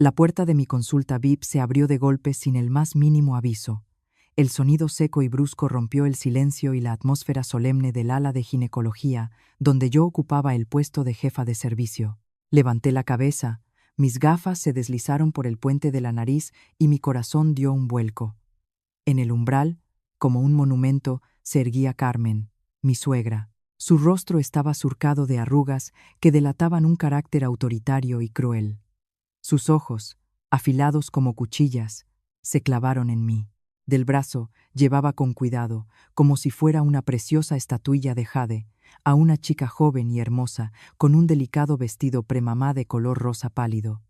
La puerta de mi consulta VIP se abrió de golpe sin el más mínimo aviso. El sonido seco y brusco rompió el silencio y la atmósfera solemne del ala de ginecología, donde yo ocupaba el puesto de jefa de servicio. Levanté la cabeza, mis gafas se deslizaron por el puente de la nariz y mi corazón dio un vuelco. En el umbral, como un monumento, se erguía Carmen, mi suegra. Su rostro estaba surcado de arrugas que delataban un carácter autoritario y cruel. Sus ojos, afilados como cuchillas, se clavaron en mí. Del brazo llevaba con cuidado, como si fuera una preciosa estatuilla de jade, a una chica joven y hermosa, con un delicado vestido premamá de color rosa pálido.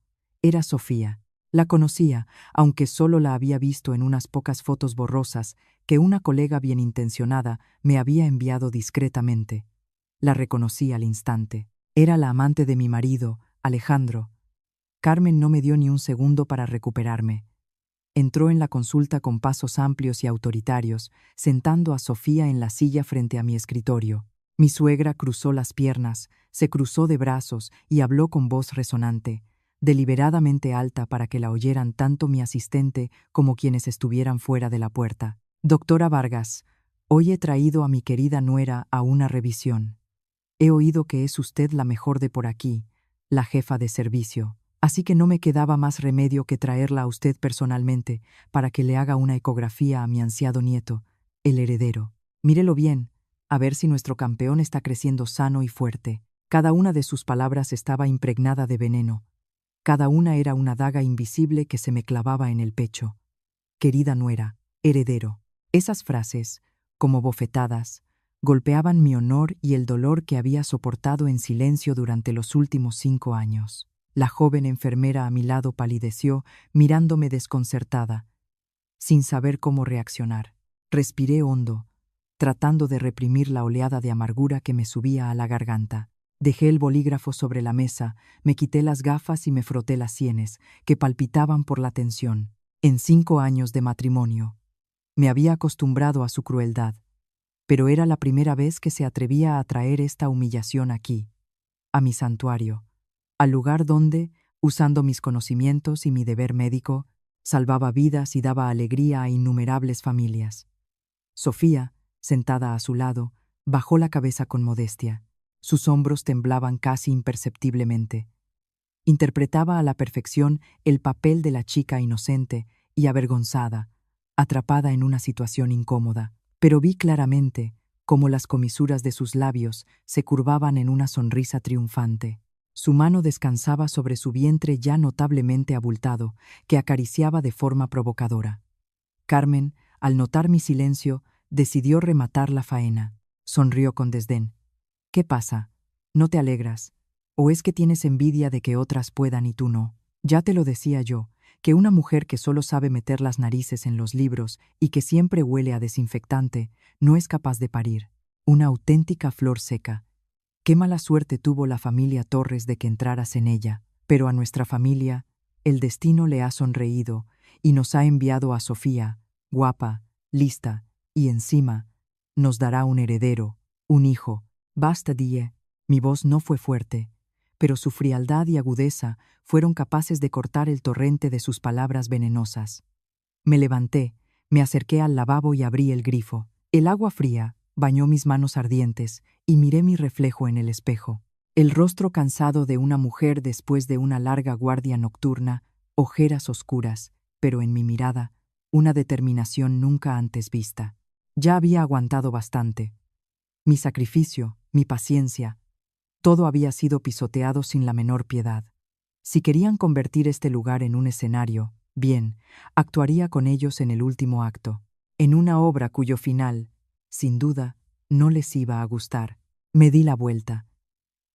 Era Sofía. La conocía, aunque solo la había visto en unas pocas fotos borrosas que una colega bien intencionada me había enviado discretamente. La reconocí al instante. Era la amante de mi marido, Alejandro. Carmen no me dio ni un segundo para recuperarme. Entró en la consulta con pasos amplios y autoritarios, sentando a Sofía en la silla frente a mi escritorio. Mi suegra cruzó las piernas, se cruzó de brazos y habló con voz resonante, deliberadamente alta para que la oyeran tanto mi asistente como quienes estuvieran fuera de la puerta. Doctora Vargas, hoy he traído a mi querida nuera a una revisión. He oído que es usted la mejor de por aquí, la jefa de servicio. Así que no me quedaba más remedio que traerla a usted personalmente para que le haga una ecografía a mi ansiado nieto, el heredero. Mírelo bien, a ver si nuestro campeón está creciendo sano y fuerte. Cada una de sus palabras estaba impregnada de veneno. Cada una era una daga invisible que se me clavaba en el pecho. Querida nuera, heredero. Esas frases, como bofetadas, golpeaban mi honor y el dolor que había soportado en silencio durante los últimos 5 años. La joven enfermera a mi lado palideció, mirándome desconcertada, sin saber cómo reaccionar. Respiré hondo, tratando de reprimir la oleada de amargura que me subía a la garganta. Dejé el bolígrafo sobre la mesa, me quité las gafas y me froté las sienes, que palpitaban por la tensión. En 5 años de matrimonio, me había acostumbrado a su crueldad, pero era la primera vez que se atrevía a traer esta humillación aquí, a mi santuario, al lugar donde, usando mis conocimientos y mi deber médico, salvaba vidas y daba alegría a innumerables familias. Sofía, sentada a su lado, bajó la cabeza con modestia. Sus hombros temblaban casi imperceptiblemente. Interpretaba a la perfección el papel de la chica inocente y avergonzada, atrapada en una situación incómoda. Pero vi claramente cómo las comisuras de sus labios se curvaban en una sonrisa triunfante. Su mano descansaba sobre su vientre ya notablemente abultado, que acariciaba de forma provocadora. Carmen, al notar mi silencio, decidió rematar la faena. Sonrió con desdén. ¿Qué pasa? ¿No te alegras? ¿O es que tienes envidia de que otras puedan y tú no? Ya te lo decía yo, que una mujer que solo sabe meter las narices en los libros y que siempre huele a desinfectante, no es capaz de parir. Una auténtica flor seca. Qué mala suerte tuvo la familia Torres de que entraras en ella, pero a nuestra familia, el destino le ha sonreído y nos ha enviado a Sofía, guapa, lista, y encima, nos dará un heredero, un hijo. Basta, Die. Mi voz no fue fuerte, pero su frialdad y agudeza fueron capaces de cortar el torrente de sus palabras venenosas. Me levanté, me acerqué al lavabo y abrí el grifo. El agua fría bañó mis manos ardientes y miré mi reflejo en el espejo. El rostro cansado de una mujer después de una larga guardia nocturna, ojeras oscuras, pero en mi mirada, una determinación nunca antes vista. Ya había aguantado bastante. Mi sacrificio, mi paciencia, todo había sido pisoteado sin la menor piedad. Si querían convertir este lugar en un escenario, bien, actuaría con ellos en el último acto, en una obra cuyo final, sin duda, no les iba a gustar. Me di la vuelta.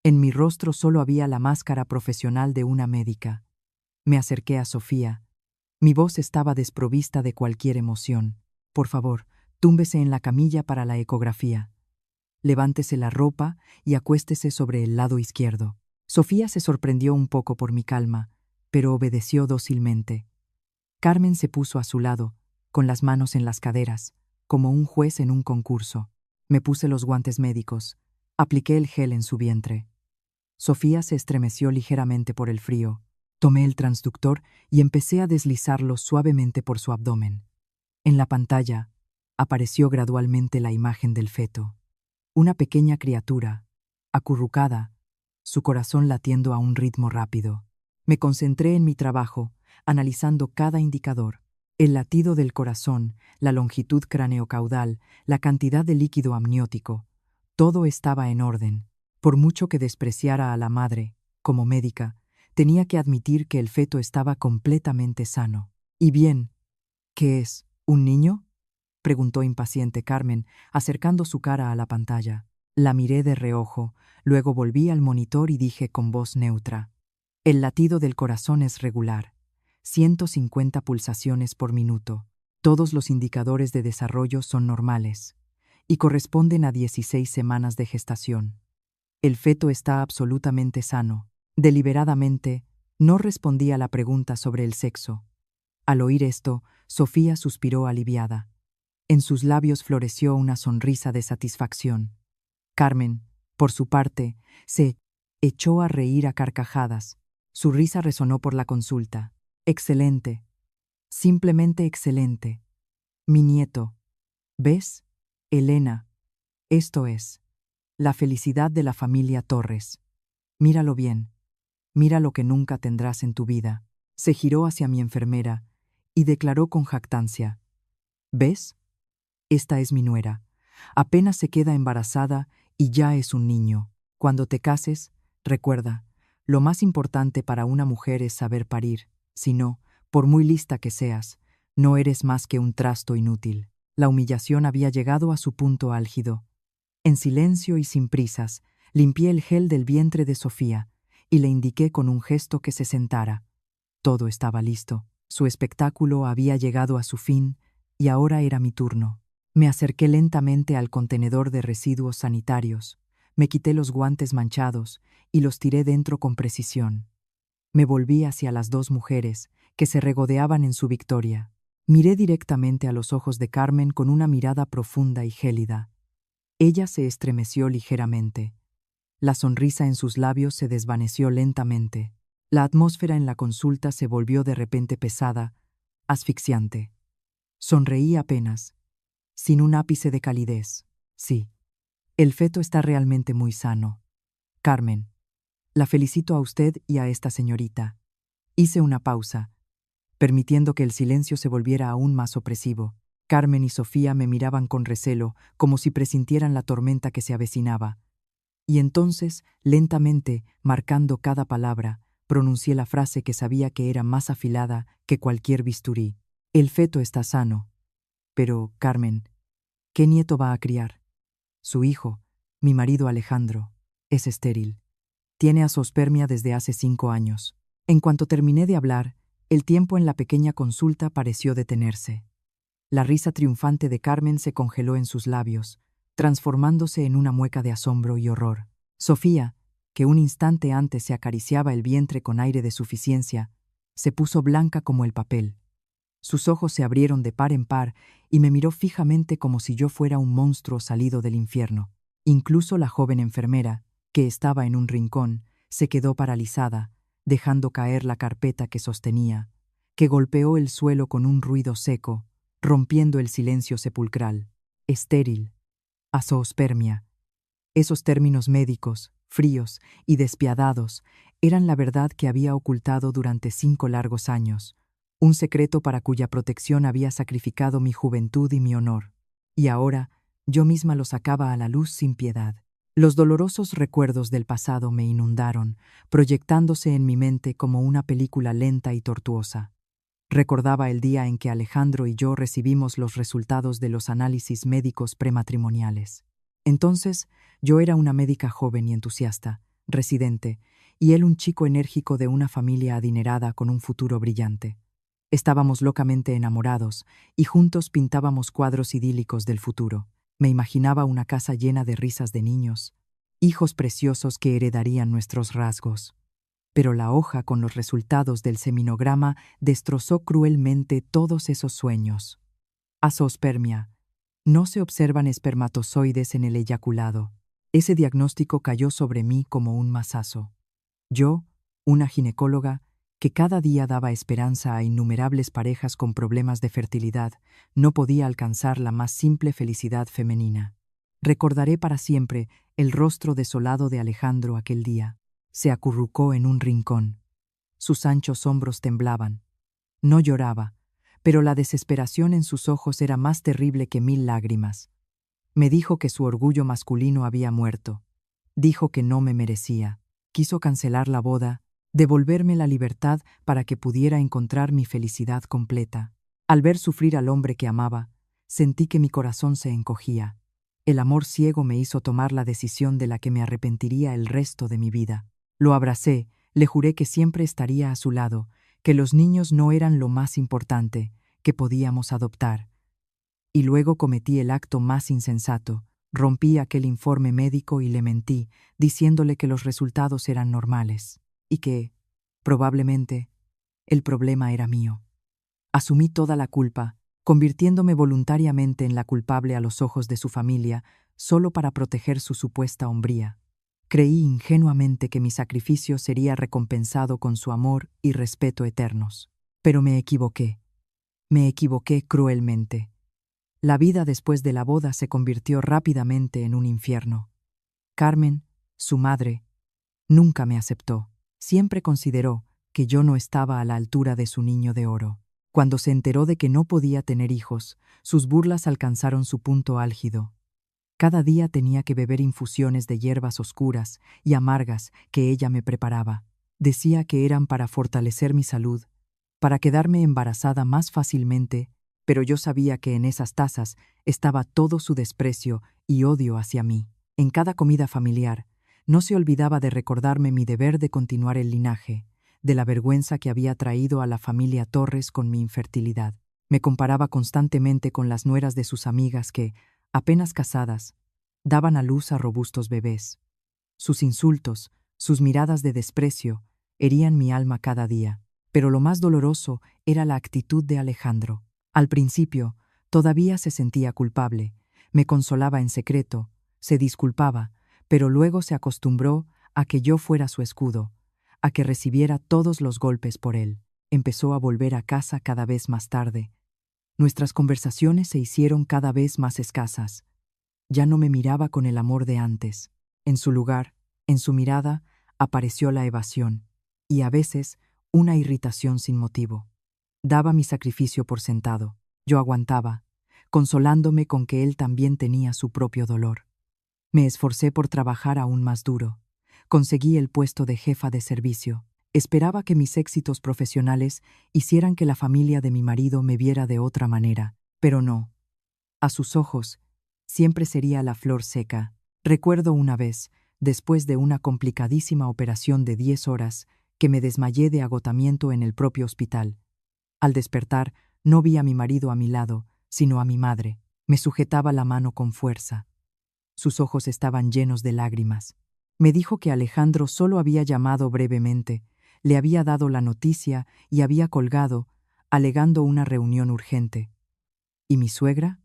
En mi rostro solo había la máscara profesional de una médica. Me acerqué a Sofía. Mi voz estaba desprovista de cualquier emoción. Por favor, túmbese en la camilla para la ecografía. Levántese la ropa y acuéstese sobre el lado izquierdo. Sofía se sorprendió un poco por mi calma, pero obedeció dócilmente. Carmen se puso a su lado, con las manos en las caderas, como un juez en un concurso. Me puse los guantes médicos. Apliqué el gel en su vientre. Sofía se estremeció ligeramente por el frío. Tomé el transductor y empecé a deslizarlo suavemente por su abdomen. En la pantalla apareció gradualmente la imagen del feto. Una pequeña criatura, acurrucada, su corazón latiendo a un ritmo rápido. Me concentré en mi trabajo, analizando cada indicador: el latido del corazón, la longitud craneocaudal, la cantidad de líquido amniótico. Todo estaba en orden. Por mucho que despreciara a la madre, como médica, tenía que admitir que el feto estaba completamente sano. ¿Y bien, qué es? ¿Un niño?, preguntó impaciente Carmen, acercando su cara a la pantalla. La miré de reojo, luego volví al monitor y dije con voz neutra: el latido del corazón es regular, 150 pulsaciones por minuto. Todos los indicadores de desarrollo son normales y corresponden a 16 semanas de gestación. El feto está absolutamente sano. Deliberadamente, no respondí a la pregunta sobre el sexo. Al oír esto, Sofía suspiró aliviada. En sus labios floreció una sonrisa de satisfacción. Carmen, por su parte, se echó a reír a carcajadas. Su risa resonó por la consulta. Excelente. Simplemente excelente. Mi nieto. ¿Ves, Elena? Esto es la felicidad de la familia Torres. Míralo bien. Mira lo que nunca tendrás en tu vida. Se giró hacia mi enfermera y declaró con jactancia: ¿ves? Esta es mi nuera. Apenas se queda embarazada y ya es un niño. Cuando te cases, recuerda, lo más importante para una mujer es saber parir. Si no, por muy lista que seas, no eres más que un trasto inútil. La humillación había llegado a su punto álgido. En silencio y sin prisas, limpié el gel del vientre de Sofía y le indiqué con un gesto que se sentara. Todo estaba listo. Su espectáculo había llegado a su fin y ahora era mi turno. Me acerqué lentamente al contenedor de residuos sanitarios, me quité los guantes manchados y los tiré dentro con precisión. Me volví hacia las dos mujeres, que se regodeaban en su victoria. Miré directamente a los ojos de Carmen con una mirada profunda y gélida. Ella se estremeció ligeramente. La sonrisa en sus labios se desvaneció lentamente. La atmósfera en la consulta se volvió de repente pesada, asfixiante. Sonreí apenas, sin un ápice de calidez. Sí, el feto está realmente muy sano. Carmen, la felicito a usted y a esta señorita. Hice una pausa, permitiendo que el silencio se volviera aún más opresivo. Carmen y Sofía me miraban con recelo, como si presintieran la tormenta que se avecinaba. Y entonces, lentamente, marcando cada palabra, pronuncié la frase que sabía que era más afilada que cualquier bisturí. El feto está sano. Pero, Carmen, ¿qué nieto va a criar? Su hijo, mi marido Alejandro, es estéril. Tiene azoospermia desde hace 5 años. En cuanto terminé de hablar, el tiempo en la pequeña consulta pareció detenerse. La risa triunfante de Carmen se congeló en sus labios, transformándose en una mueca de asombro y horror. Sofía, que un instante antes se acariciaba el vientre con aire de suficiencia, se puso blanca como el papel. Sus ojos se abrieron de par en par y me miró fijamente como si yo fuera un monstruo salido del infierno. Incluso la joven enfermera, que estaba en un rincón, se quedó paralizada, dejando caer la carpeta que sostenía, que golpeó el suelo con un ruido seco, rompiendo el silencio sepulcral. Estéril, azoospermia. Esos términos médicos, fríos y despiadados, eran la verdad que había ocultado durante 5 largos años, un secreto para cuya protección había sacrificado mi juventud y mi honor. Y ahora, yo misma lo sacaba a la luz sin piedad. Los dolorosos recuerdos del pasado me inundaron, proyectándose en mi mente como una película lenta y tortuosa. Recordaba el día en que Alejandro y yo recibimos los resultados de los análisis médicos prematrimoniales. Entonces, yo era una médica joven y entusiasta, residente, y él un chico enérgico de una familia adinerada con un futuro brillante. Estábamos locamente enamorados y juntos pintábamos cuadros idílicos del futuro. Me imaginaba una casa llena de risas de niños, hijos preciosos que heredarían nuestros rasgos. Pero la hoja con los resultados del seminograma destrozó cruelmente todos esos sueños. Azoospermia. No se observan espermatozoides en el eyaculado. Ese diagnóstico cayó sobre mí como un mazazo. Yo, una ginecóloga, que cada día daba esperanza a innumerables parejas con problemas de fertilidad, no podía alcanzar la más simple felicidad femenina. Recordaré para siempre el rostro desolado de Alejandro aquel día. Se acurrucó en un rincón. Sus anchos hombros temblaban. No lloraba, pero la desesperación en sus ojos era más terrible que 1000 lágrimas. Me dijo que su orgullo masculino había muerto. Dijo que no me merecía. Quiso cancelar la boda, devolverme la libertad para que pudiera encontrar mi felicidad completa. Al ver sufrir al hombre que amaba, sentí que mi corazón se encogía. El amor ciego me hizo tomar la decisión de la que me arrepentiría el resto de mi vida. Lo abracé, le juré que siempre estaría a su lado, que los niños no eran lo más importante, que podíamos adoptar. Y luego cometí el acto más insensato. Rompí aquel informe médico y le mentí, diciéndole que los resultados eran normales, y que, probablemente, el problema era mío. Asumí toda la culpa, convirtiéndome voluntariamente en la culpable a los ojos de su familia, solo para proteger su supuesta hombría. Creí ingenuamente que mi sacrificio sería recompensado con su amor y respeto eternos. Pero me equivoqué. Me equivoqué cruelmente. La vida después de la boda se convirtió rápidamente en un infierno. Carmen, su madre, nunca me aceptó. Siempre consideró que yo no estaba a la altura de su niño de oro. Cuando se enteró de que no podía tener hijos, sus burlas alcanzaron su punto álgido. Cada día tenía que beber infusiones de hierbas oscuras y amargas que ella me preparaba. Decía que eran para fortalecer mi salud, para quedarme embarazada más fácilmente, pero yo sabía que en esas tazas estaba todo su desprecio y odio hacia mí. En cada comida familiar, no se olvidaba de recordarme mi deber de continuar el linaje, de la vergüenza que había traído a la familia Torres con mi infertilidad. Me comparaba constantemente con las nueras de sus amigas que, apenas casadas, daban a luz a robustos bebés. Sus insultos, sus miradas de desprecio, herían mi alma cada día. Pero lo más doloroso era la actitud de Alejandro. Al principio, todavía se sentía culpable, me consolaba en secreto, se disculpaba, pero luego se acostumbró a que yo fuera su escudo, a que recibiera todos los golpes por él. Empezó a volver a casa cada vez más tarde. Nuestras conversaciones se hicieron cada vez más escasas. Ya no me miraba con el amor de antes. En su lugar, en su mirada, apareció la evasión, y a veces una irritación sin motivo. Daba mi sacrificio por sentado. Yo aguantaba, consolándome con que él también tenía su propio dolor. Me esforcé por trabajar aún más duro. Conseguí el puesto de jefa de servicio. Esperaba que mis éxitos profesionales hicieran que la familia de mi marido me viera de otra manera, pero no. A sus ojos, siempre sería la flor seca. Recuerdo una vez, después de una complicadísima operación de 10 horas, que me desmayé de agotamiento en el propio hospital. Al despertar, no vi a mi marido a mi lado, sino a mi madre. Me sujetaba la mano con fuerza. Sus ojos estaban llenos de lágrimas. Me dijo que Alejandro solo había llamado brevemente, le había dado la noticia y había colgado, alegando una reunión urgente. ¿Y mi suegra?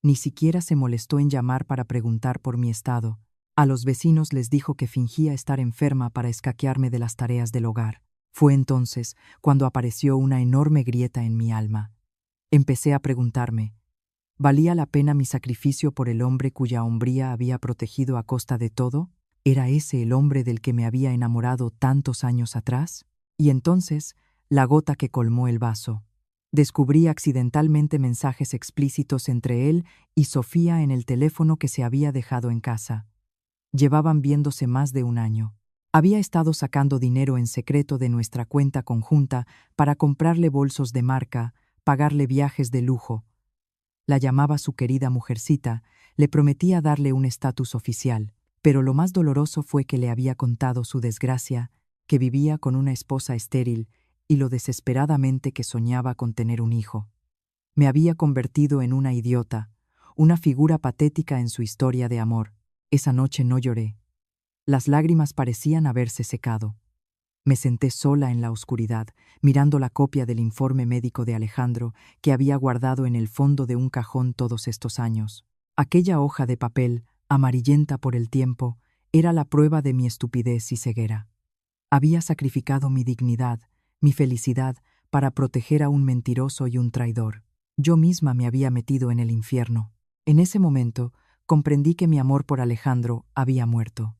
Ni siquiera se molestó en llamar para preguntar por mi estado. A los vecinos les dijo que fingía estar enferma para escaquearme de las tareas del hogar. Fue entonces cuando apareció una enorme grieta en mi alma. Empecé a preguntarme, ¿valía la pena mi sacrificio por el hombre cuya hombría había protegido a costa de todo? ¿Era ese el hombre del que me había enamorado tantos años atrás? Y entonces, la gota que colmó el vaso. Descubrí accidentalmente mensajes explícitos entre él y Sofía en el teléfono que se había dejado en casa. Llevaban viéndose más de un año. Había estado sacando dinero en secreto de nuestra cuenta conjunta para comprarle bolsos de marca, pagarle viajes de lujo. La llamaba su querida mujercita, le prometía darle un estatus oficial, pero lo más doloroso fue que le había contado su desgracia, que vivía con una esposa estéril y lo desesperadamente que soñaba con tener un hijo. Me había convertido en una idiota, una figura patética en su historia de amor. Esa noche no lloré. Las lágrimas parecían haberse secado. Me senté sola en la oscuridad, mirando la copia del informe médico de Alejandro que había guardado en el fondo de un cajón todos estos años. Aquella hoja de papel, amarillenta por el tiempo, era la prueba de mi estupidez y ceguera. Había sacrificado mi dignidad, mi felicidad, para proteger a un mentiroso y un traidor. Yo misma me había metido en el infierno. En ese momento, comprendí que mi amor por Alejandro había muerto.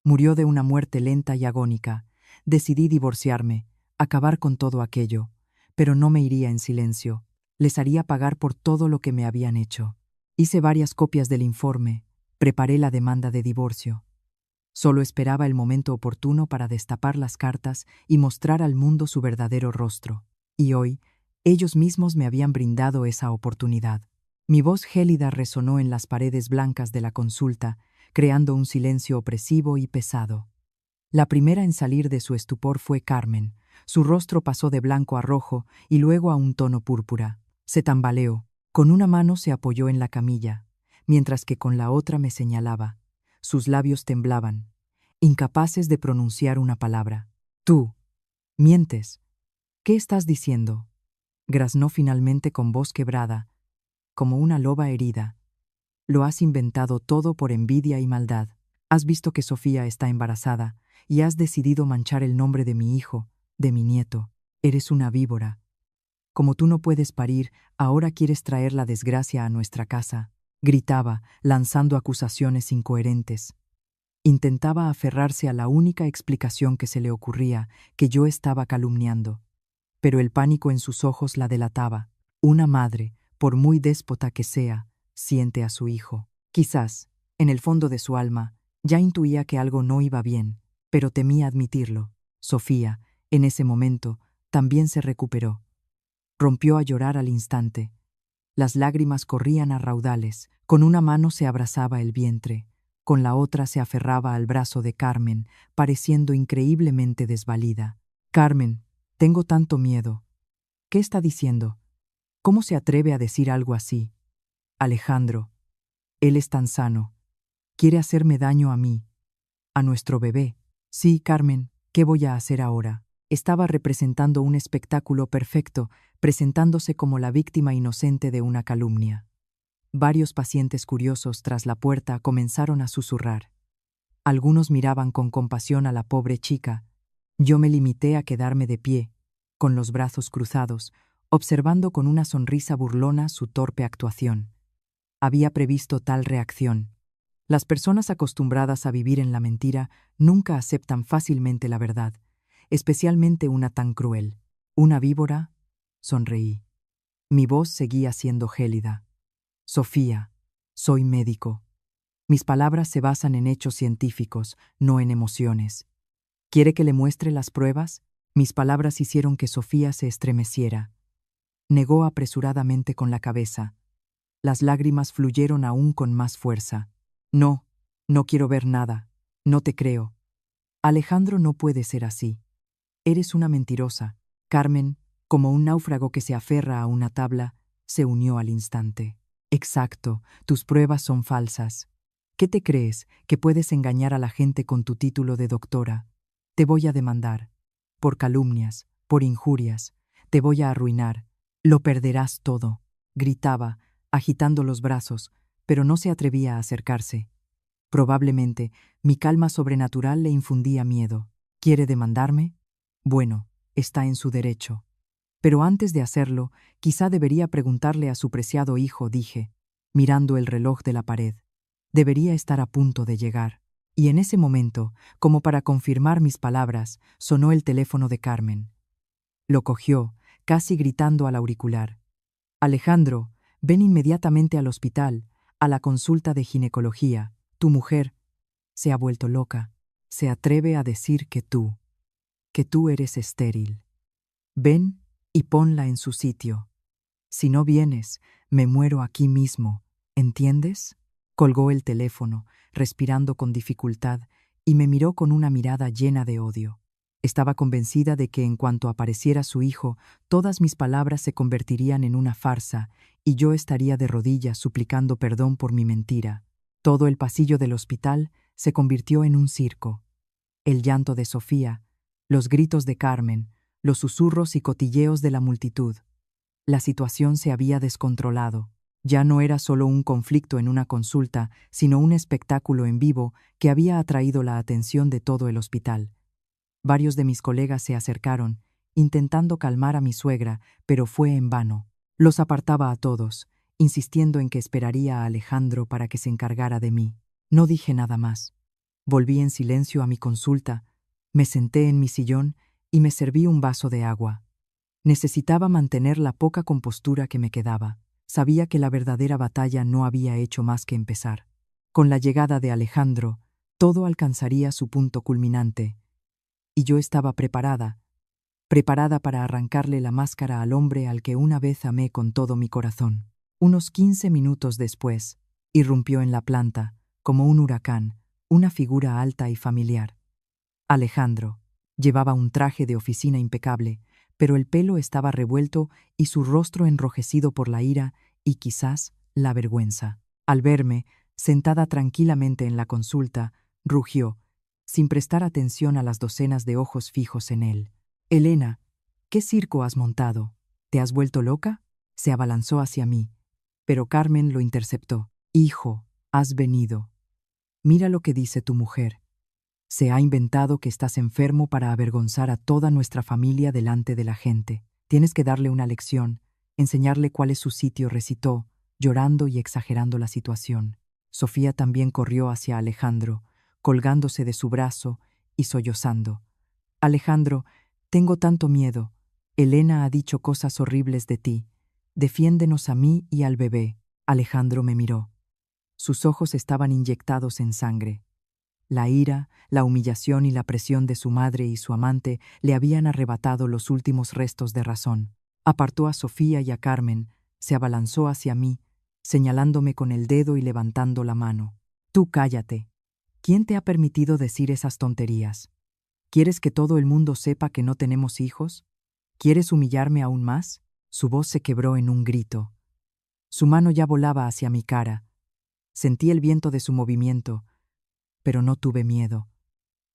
Murió de una muerte lenta y agónica. Decidí divorciarme, acabar con todo aquello, pero no me iría en silencio. Les haría pagar por todo lo que me habían hecho. Hice varias copias del informe, preparé la demanda de divorcio. Solo esperaba el momento oportuno para destapar las cartas y mostrar al mundo su verdadero rostro. Y hoy, ellos mismos me habían brindado esa oportunidad. Mi voz gélida resonó en las paredes blancas de la consulta, creando un silencio opresivo y pesado. La primera en salir de su estupor fue Carmen. Su rostro pasó de blanco a rojo y luego a un tono púrpura. Se tambaleó. Con una mano se apoyó en la camilla, mientras que con la otra me señalaba. Sus labios temblaban, incapaces de pronunciar una palabra. «Tú, mientes. ¿Qué estás diciendo?», graznó finalmente con voz quebrada, como una loba herida. «Lo has inventado todo por envidia y maldad. Has visto que Sofía está embarazada y has decidido manchar el nombre de mi hijo, de mi nieto. Eres una víbora. Como tú no puedes parir, ahora quieres traer la desgracia a nuestra casa», gritaba, lanzando acusaciones incoherentes. Intentaba aferrarse a la única explicación que se le ocurría, que yo estaba calumniando. Pero el pánico en sus ojos la delataba. Una madre, por muy déspota que sea, siente a su hijo. Quizás, en el fondo de su alma, ya intuía que algo no iba bien, pero temía admitirlo. Sofía, en ese momento, también se recuperó. Rompió a llorar al instante. Las lágrimas corrían a raudales. Con una mano se abrazaba el vientre, con la otra se aferraba al brazo de Carmen, pareciendo increíblemente desvalida. «Carmen, tengo tanto miedo. ¿Qué está diciendo? ¿Cómo se atreve a decir algo así? Alejandro, él es tan sano. Quiere hacerme daño a mí, a nuestro bebé». «Sí, Carmen, ¿qué voy a hacer ahora?». Estaba representando un espectáculo perfecto, presentándose como la víctima inocente de una calumnia. Varios pacientes curiosos tras la puerta comenzaron a susurrar. Algunos miraban con compasión a la pobre chica. Yo me limité a quedarme de pie, con los brazos cruzados, observando con una sonrisa burlona su torpe actuación. Había previsto tal reacción. Las personas acostumbradas a vivir en la mentira nunca aceptan fácilmente la verdad, especialmente una tan cruel. «Una víbora», sonreí. Mi voz seguía siendo gélida. «Sofía, soy médico. Mis palabras se basan en hechos científicos, no en emociones. ¿Quiere que le muestre las pruebas?». Mis palabras hicieron que Sofía se estremeciera. Negó apresuradamente con la cabeza. Las lágrimas fluyeron aún con más fuerza. «No, no quiero ver nada. No te creo. Alejandro no puede ser así. Eres una mentirosa». Carmen, como un náufrago que se aferra a una tabla, se unió al instante. «Exacto, tus pruebas son falsas. ¿Qué te crees, que puedes engañar a la gente con tu título de doctora? Te voy a demandar. Por calumnias, por injurias. Te voy a arruinar. Lo perderás todo», gritaba, agitando los brazos, pero no se atrevía a acercarse. Probablemente, mi calma sobrenatural le infundía miedo. «¿Quiere demandarme? Bueno, está en su derecho. Pero antes de hacerlo, quizá debería preguntarle a su preciado hijo», dije, mirando el reloj de la pared. Debería estar a punto de llegar. Y en ese momento, como para confirmar mis palabras, sonó el teléfono de Carmen. Lo cogió, casi gritando al auricular. «Alejandro, ven inmediatamente al hospital, a la consulta de ginecología. Tu mujer se ha vuelto loca. Se atreve a decir que tú eres estéril. Ven y ponla en su sitio. Si no vienes, me muero aquí mismo, ¿entiendes?». Colgó el teléfono, respirando con dificultad, y me miró con una mirada llena de odio. Estaba convencida de que en cuanto apareciera su hijo, todas mis palabras se convertirían en una farsa, y yo estaría de rodillas suplicando perdón por mi mentira. Todo el pasillo del hospital se convirtió en un circo. El llanto de Sofía, los gritos de Carmen, los susurros y cotilleos de la multitud. La situación se había descontrolado. Ya no era solo un conflicto en una consulta, sino un espectáculo en vivo que había atraído la atención de todo el hospital. Varios de mis colegas se acercaron, intentando calmar a mi suegra, pero fue en vano. Los apartaba a todos, insistiendo en que esperaría a Alejandro para que se encargara de mí. No dije nada más. Volví en silencio a mi consulta, me senté en mi sillón y me serví un vaso de agua. Necesitaba mantener la poca compostura que me quedaba. Sabía que la verdadera batalla no había hecho más que empezar. Con la llegada de Alejandro, todo alcanzaría su punto culminante. Y yo estaba preparada para arrancarle la máscara al hombre al que una vez amé con todo mi corazón. Unos 15 minutos después, irrumpió en la planta, como un huracán, una figura alta y familiar. Alejandro. Llevaba un traje de oficina impecable, pero el pelo estaba revuelto y su rostro enrojecido por la ira y quizás la vergüenza. Al verme, sentada tranquilamente en la consulta, rugió, sin prestar atención a las docenas de ojos fijos en él. «Elena, ¿qué circo has montado? ¿Te has vuelto loca?». Se abalanzó hacia mí, pero Carmen lo interceptó. «Hijo, has venido. Mira lo que dice tu mujer. Se ha inventado que estás enfermo para avergonzar a toda nuestra familia delante de la gente. Tienes que darle una lección, enseñarle cuál es su sitio», recitó, llorando y exagerando la situación. Sofía también corrió hacia Alejandro, colgándose de su brazo y sollozando. «Alejandro, tengo tanto miedo. Elena ha dicho cosas horribles de ti. Defiéndenos a mí y al bebé». Alejandro me miró. Sus ojos estaban inyectados en sangre. La ira, la humillación y la presión de su madre y su amante le habían arrebatado los últimos restos de razón. Apartó a Sofía y a Carmen, se abalanzó hacia mí, señalándome con el dedo y levantando la mano. «Tú cállate. ¿Quién te ha permitido decir esas tonterías? ¿Quieres que todo el mundo sepa que no tenemos hijos? ¿Quieres humillarme aún más?». Su voz se quebró en un grito. Su mano ya volaba hacia mi cara. Sentí el viento de su movimiento, pero no tuve miedo.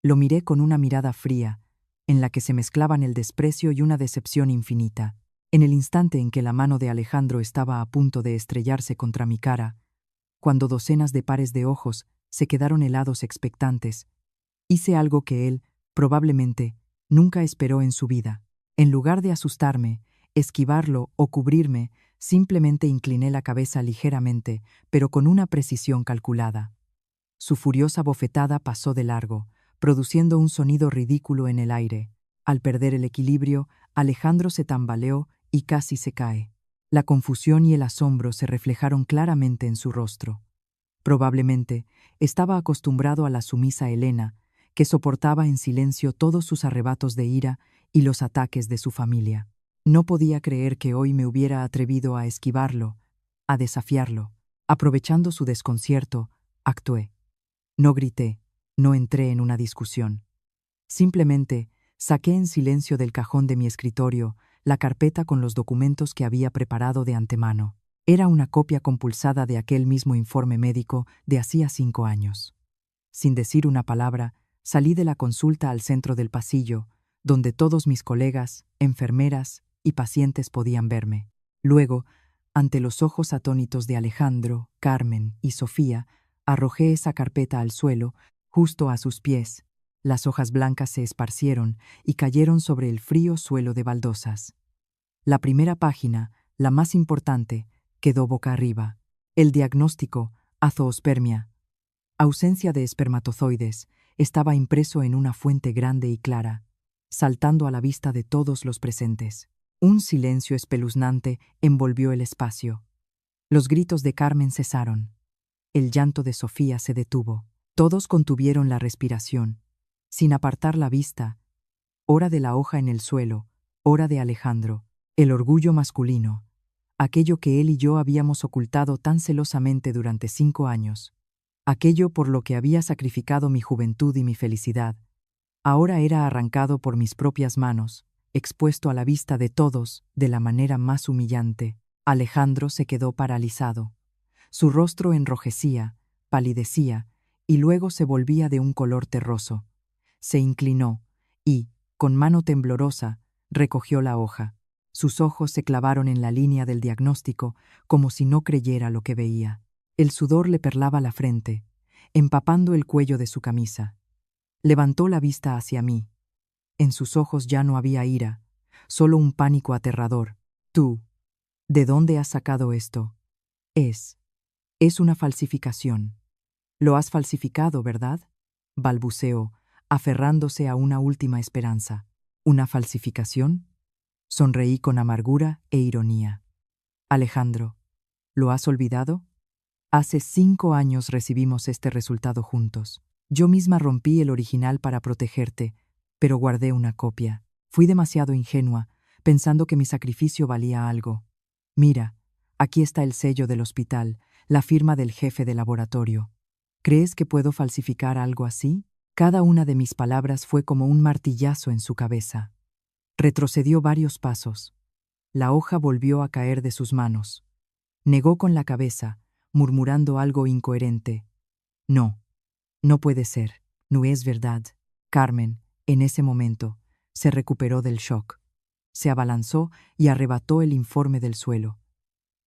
Lo miré con una mirada fría, en la que se mezclaban el desprecio y una decepción infinita. En el instante en que la mano de Alejandro estaba a punto de estrellarse contra mi cara, cuando docenas de pares de ojos se quedaron helados expectantes, hice algo que él, probablemente, nunca esperó en su vida. En lugar de asustarme, esquivarlo o cubrirme, simplemente incliné la cabeza ligeramente, pero con una precisión calculada. Su furiosa bofetada pasó de largo, produciendo un sonido ridículo en el aire. Al perder el equilibrio, Alejandro se tambaleó y casi se cae. La confusión y el asombro se reflejaron claramente en su rostro. Probablemente estaba acostumbrado a la sumisa Elena, que soportaba en silencio todos sus arrebatos de ira y los ataques de su familia. No podía creer que hoy me hubiera atrevido a esquivarlo, a desafiarlo. Aprovechando su desconcierto, actué. No grité, no entré en una discusión. Simplemente saqué en silencio del cajón de mi escritorio la carpeta con los documentos que había preparado de antemano. Era una copia compulsada de aquel mismo informe médico de hacía 5 años. Sin decir una palabra, salí de la consulta al centro del pasillo, donde todos mis colegas, enfermeras y pacientes podían verme. Luego, ante los ojos atónitos de Alejandro, Carmen y Sofía, arrojé esa carpeta al suelo, justo a sus pies. Las hojas blancas se esparcieron y cayeron sobre el frío suelo de baldosas. La primera página, la más importante, quedó boca arriba. El diagnóstico, azoospermia, ausencia de espermatozoides, estaba impreso en una fuente grande y clara, saltando a la vista de todos los presentes. Un silencio espeluznante envolvió el espacio. Los gritos de Carmen cesaron. El llanto de Sofía se detuvo. Todos contuvieron la respiración, sin apartar la vista, ora de la hoja en el suelo, ora de Alejandro, el orgullo masculino, aquello que él y yo habíamos ocultado tan celosamente durante 5 años, aquello por lo que había sacrificado mi juventud y mi felicidad, ahora era arrancado por mis propias manos, expuesto a la vista de todos de la manera más humillante. Alejandro se quedó paralizado. Su rostro enrojecía, palidecía, y luego se volvía de un color terroso. Se inclinó y, con mano temblorosa, recogió la hoja. Sus ojos se clavaron en la línea del diagnóstico, como si no creyera lo que veía. El sudor le perlaba la frente, empapando el cuello de su camisa. Levantó la vista hacia mí. En sus ojos ya no había ira, solo un pánico aterrador. Tú, ¿de dónde has sacado esto? Es una falsificación. Lo has falsificado, ¿verdad? Balbuceó, aferrándose a una última esperanza. ¿Una falsificación? Sonreí con amargura e ironía. Alejandro, ¿lo has olvidado? Hace 5 años recibimos este resultado juntos. Yo misma rompí el original para protegerte, pero guardé una copia. Fui demasiado ingenua, pensando que mi sacrificio valía algo. Mira, aquí está el sello del hospital, la firma del jefe de laboratorio. ¿Crees que puedo falsificar algo así? Cada una de mis palabras fue como un martillazo en su cabeza. Retrocedió varios pasos. La hoja volvió a caer de sus manos. Negó con la cabeza, murmurando algo incoherente. No, no puede ser, no es verdad. Carmen, en ese momento, se recuperó del shock. Se abalanzó y arrebató el informe del suelo.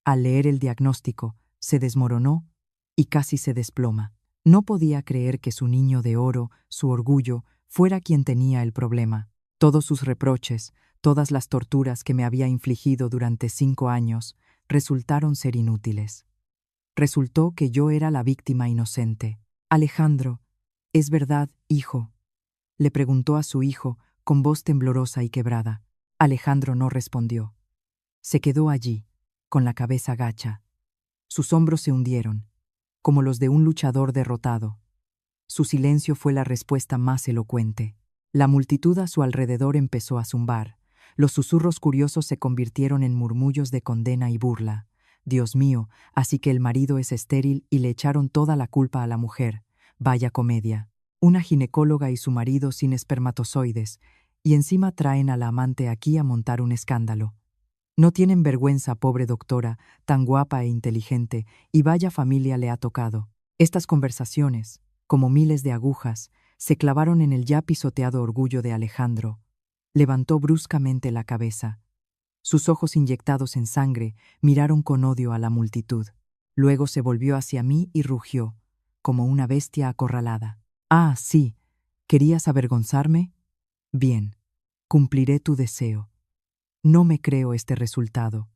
Al leer el diagnóstico, se desmoronó y casi se desploma. No podía creer que su niño de oro, su orgullo, fuera quien tenía el problema. Todos sus reproches, todas las torturas que me había infligido durante 5 años, resultaron ser inútiles. Resultó que yo era la víctima inocente. Alejandro, ¿es verdad, hijo?, le preguntó a su hijo con voz temblorosa y quebrada. Alejandro no respondió. Se quedó allí, con la cabeza gacha. Sus hombros se hundieron, como los de un luchador derrotado. Su silencio fue la respuesta más elocuente. La multitud a su alrededor empezó a zumbar. Los susurros curiosos se convirtieron en murmullos de condena y burla. Dios mío, así que el marido es estéril y le echaron toda la culpa a la mujer. Vaya comedia. Una ginecóloga y su marido sin espermatozoides, y encima traen a la amante aquí a montar un escándalo. No tienen vergüenza, pobre doctora, tan guapa e inteligente, y vaya familia le ha tocado. Estas conversaciones, como miles de agujas, se clavaron en el ya pisoteado orgullo de Alejandro. Levantó bruscamente la cabeza. Sus ojos inyectados en sangre miraron con odio a la multitud. Luego se volvió hacia mí y rugió, como una bestia acorralada. Ah, sí, ¿querías avergonzarme? Bien, cumpliré tu deseo. No me creo este resultado.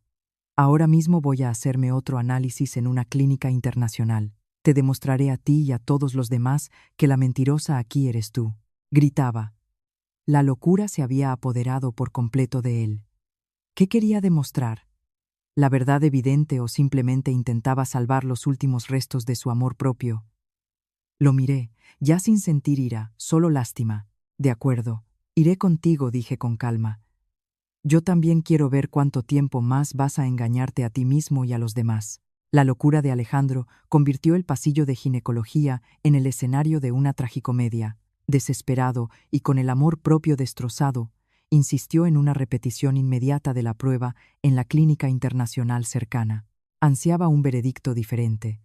Ahora mismo voy a hacerme otro análisis en una clínica internacional. Te demostraré a ti y a todos los demás que la mentirosa aquí eres tú. Gritaba. La locura se había apoderado por completo de él. ¿Qué quería demostrar? ¿La verdad evidente o simplemente intentaba salvar los últimos restos de su amor propio? Lo miré, ya sin sentir ira, solo lástima. De acuerdo, iré contigo, dije con calma. Yo también quiero ver cuánto tiempo más vas a engañarte a ti mismo y a los demás. La locura de Alejandro convirtió el pasillo de ginecología en el escenario de una tragicomedia. Desesperado y con el amor propio destrozado, insistió en una repetición inmediata de la prueba en la clínica internacional cercana. Ansiaba un veredicto diferente,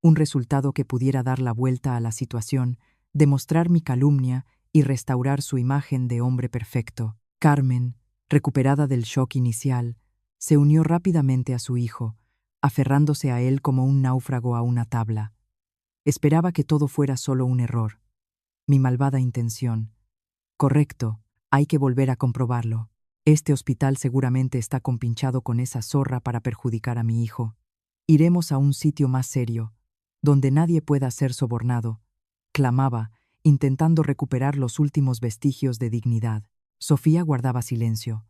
un resultado que pudiera dar la vuelta a la situación, demostrar mi calumnia y restaurar su imagen de hombre perfecto. Carmen, recuperada del shock inicial, se unió rápidamente a su hijo, aferrándose a él como un náufrago a una tabla. Esperaba que todo fuera solo un error. Mi malvada intención. Correcto, hay que volver a comprobarlo. Este hospital seguramente está compinchado con esa zorra para perjudicar a mi hijo. Iremos a un sitio más serio, donde nadie pueda ser sobornado, clamaba, intentando recuperar los últimos vestigios de dignidad. Sofía guardaba silencio.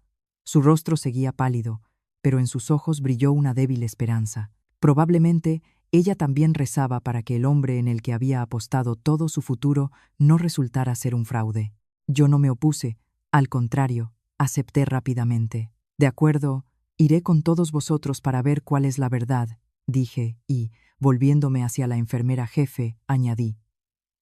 Su rostro seguía pálido, pero en sus ojos brilló una débil esperanza. Probablemente ella también rezaba para que el hombre en el que había apostado todo su futuro no resultara ser un fraude. Yo no me opuse, al contrario, acepté rápidamente. De acuerdo, iré con todos vosotros para ver cuál es la verdad, dije, y, volviéndome hacia la enfermera jefe, añadí.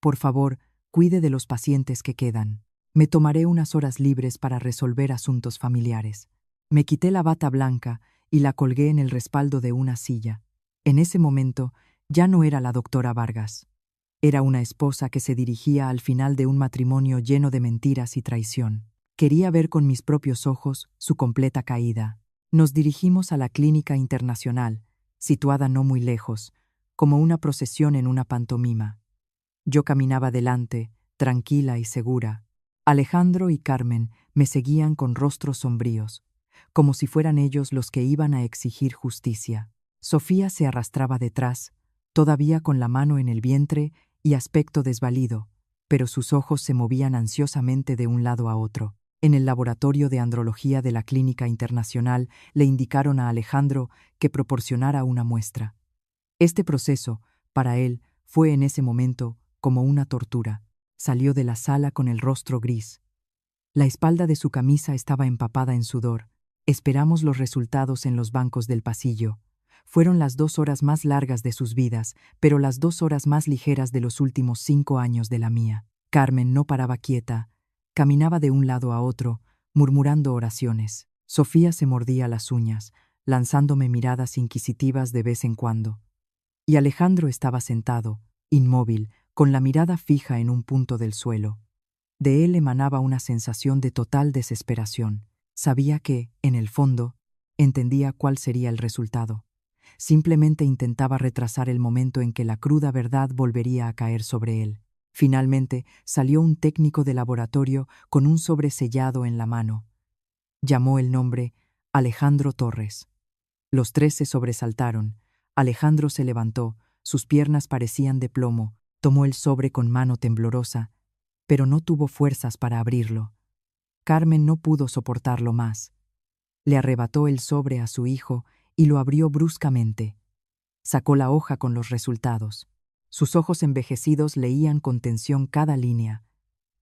Por favor, cuide de los pacientes que quedan. Me tomaré unas horas libres para resolver asuntos familiares. Me quité la bata blanca y la colgué en el respaldo de una silla. En ese momento, ya no era la doctora Vargas. Era una esposa que se dirigía al final de un matrimonio lleno de mentiras y traición. Quería ver con mis propios ojos su completa caída. Nos dirigimos a la clínica internacional, situada no muy lejos, como una procesión en una pantomima. Yo caminaba delante, tranquila y segura. Alejandro y Carmen Me seguían con rostros sombríos, como si fueran ellos los que iban a exigir justicia. Sofía se arrastraba detrás, todavía con la mano en el vientre y aspecto desvalido, pero sus ojos se movían ansiosamente de un lado a otro. En el laboratorio de andrología de la Clínica Internacional le indicaron a Alejandro que proporcionara una muestra. Este proceso, para él, fue en ese momento como una tortura. Salió de la sala con el rostro gris. La espalda de su camisa estaba empapada en sudor. Esperamos los resultados en los bancos del pasillo. Fueron las 2 horas más largas de sus vidas, pero las 2 horas más ligeras de los últimos 5 años de la mía. Carmen no paraba quieta. Caminaba de un lado a otro, murmurando oraciones. Sofía se mordía las uñas, lanzándome miradas inquisitivas de vez en cuando. Y Alejandro estaba sentado, inmóvil, con la mirada fija en un punto del suelo. De él emanaba una sensación de total desesperación. Sabía que, en el fondo, entendía cuál sería el resultado. Simplemente intentaba retrasar el momento en que la cruda verdad volvería a caer sobre él. Finalmente, salió un técnico de laboratorio con un sobre sellado en la mano. Llamó el nombre Alejandro Torres. Los 3 se sobresaltaron. Alejandro se levantó, sus piernas parecían de plomo, tomó el sobre con mano temblorosa, pero no tuvo fuerzas para abrirlo. Carmen no pudo soportarlo más. Le arrebató el sobre a su hijo y lo abrió bruscamente. Sacó la hoja con los resultados. Sus ojos envejecidos leían con tensión cada línea.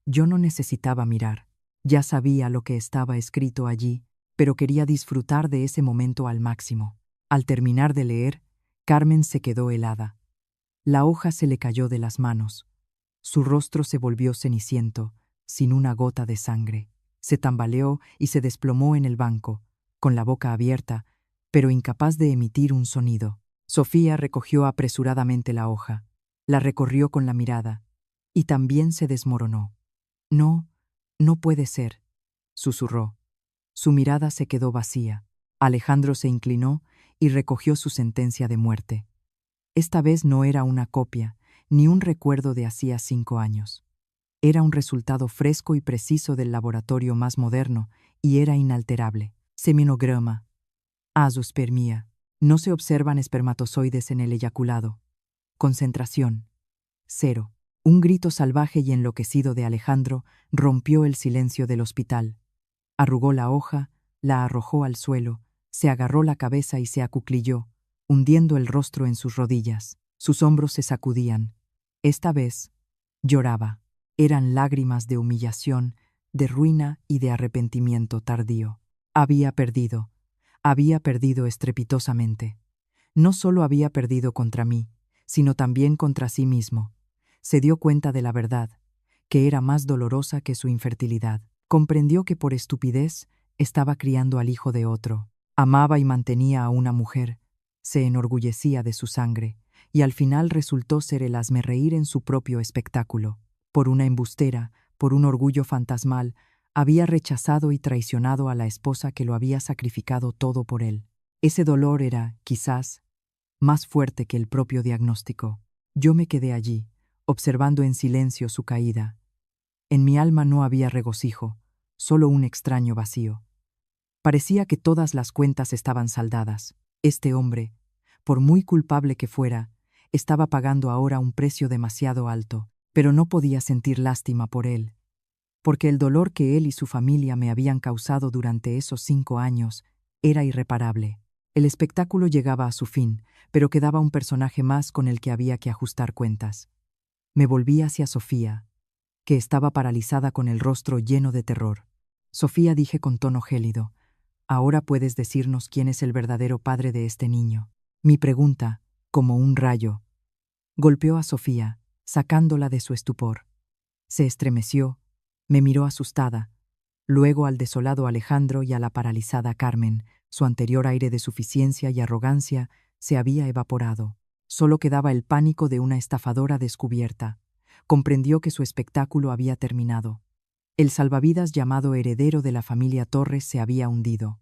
Yo no necesitaba mirar. Ya sabía lo que estaba escrito allí, pero quería disfrutar de ese momento al máximo. Al terminar de leer, Carmen se quedó helada. La hoja se le cayó de las manos. Su rostro se volvió ceniciento, sin una gota de sangre. Se tambaleó y se desplomó en el banco, con la boca abierta, pero incapaz de emitir un sonido. Sofía recogió apresuradamente la hoja, la recorrió con la mirada, y también se desmoronó. No, no puede ser, susurró. Su mirada se quedó vacía. Alejandro se inclinó y recogió su sentencia de muerte. Esta vez no era una copia, ni un recuerdo de hacía 5 años. Era un resultado fresco y preciso del laboratorio más moderno, y era inalterable. Seminograma. Azoospermia. No se observan espermatozoides en el eyaculado. Concentración. 0. Un grito salvaje y enloquecido de Alejandro rompió el silencio del hospital. Arrugó la hoja, la arrojó al suelo, se agarró la cabeza y se acuclilló, hundiendo el rostro en sus rodillas. Sus hombros se sacudían. Esta vez, lloraba. Eran lágrimas de humillación, de ruina y de arrepentimiento tardío. Había perdido estrepitosamente. No solo había perdido contra mí, sino también contra sí mismo. Se dio cuenta de la verdad, que era más dolorosa que su infertilidad. Comprendió que por estupidez estaba criando al hijo de otro. Amaba y mantenía a una mujer, se enorgullecía de su sangre, y al final resultó ser el hazmerreír en su propio espectáculo. Por una embustera, por un orgullo fantasmal, había rechazado y traicionado a la esposa que lo había sacrificado todo por él. Ese dolor era, quizás, más fuerte que el propio diagnóstico. Yo me quedé allí, observando en silencio su caída. En mi alma no había regocijo, solo un extraño vacío. Parecía que todas las cuentas estaban saldadas. Este hombre, por muy culpable que fuera, estaba pagando ahora un precio demasiado alto, pero no podía sentir lástima por él, porque el dolor que él y su familia me habían causado durante esos 5 años era irreparable. El espectáculo llegaba a su fin, pero quedaba un personaje más con el que había que ajustar cuentas. Me volví hacia Sofía, que estaba paralizada con el rostro lleno de terror. Sofía, dije con tono gélido, ahora puedes decirnos quién es el verdadero padre de este niño. Mi pregunta, como un rayo, golpeó a Sofía, sacándola de su estupor. Se estremeció, me miró asustada, luego al desolado Alejandro y a la paralizada Carmen. Su anterior aire de suficiencia y arrogancia se había evaporado. Solo quedaba el pánico de una estafadora descubierta. Comprendió que su espectáculo había terminado. El salvavidas llamado heredero de la familia Torres se había hundido.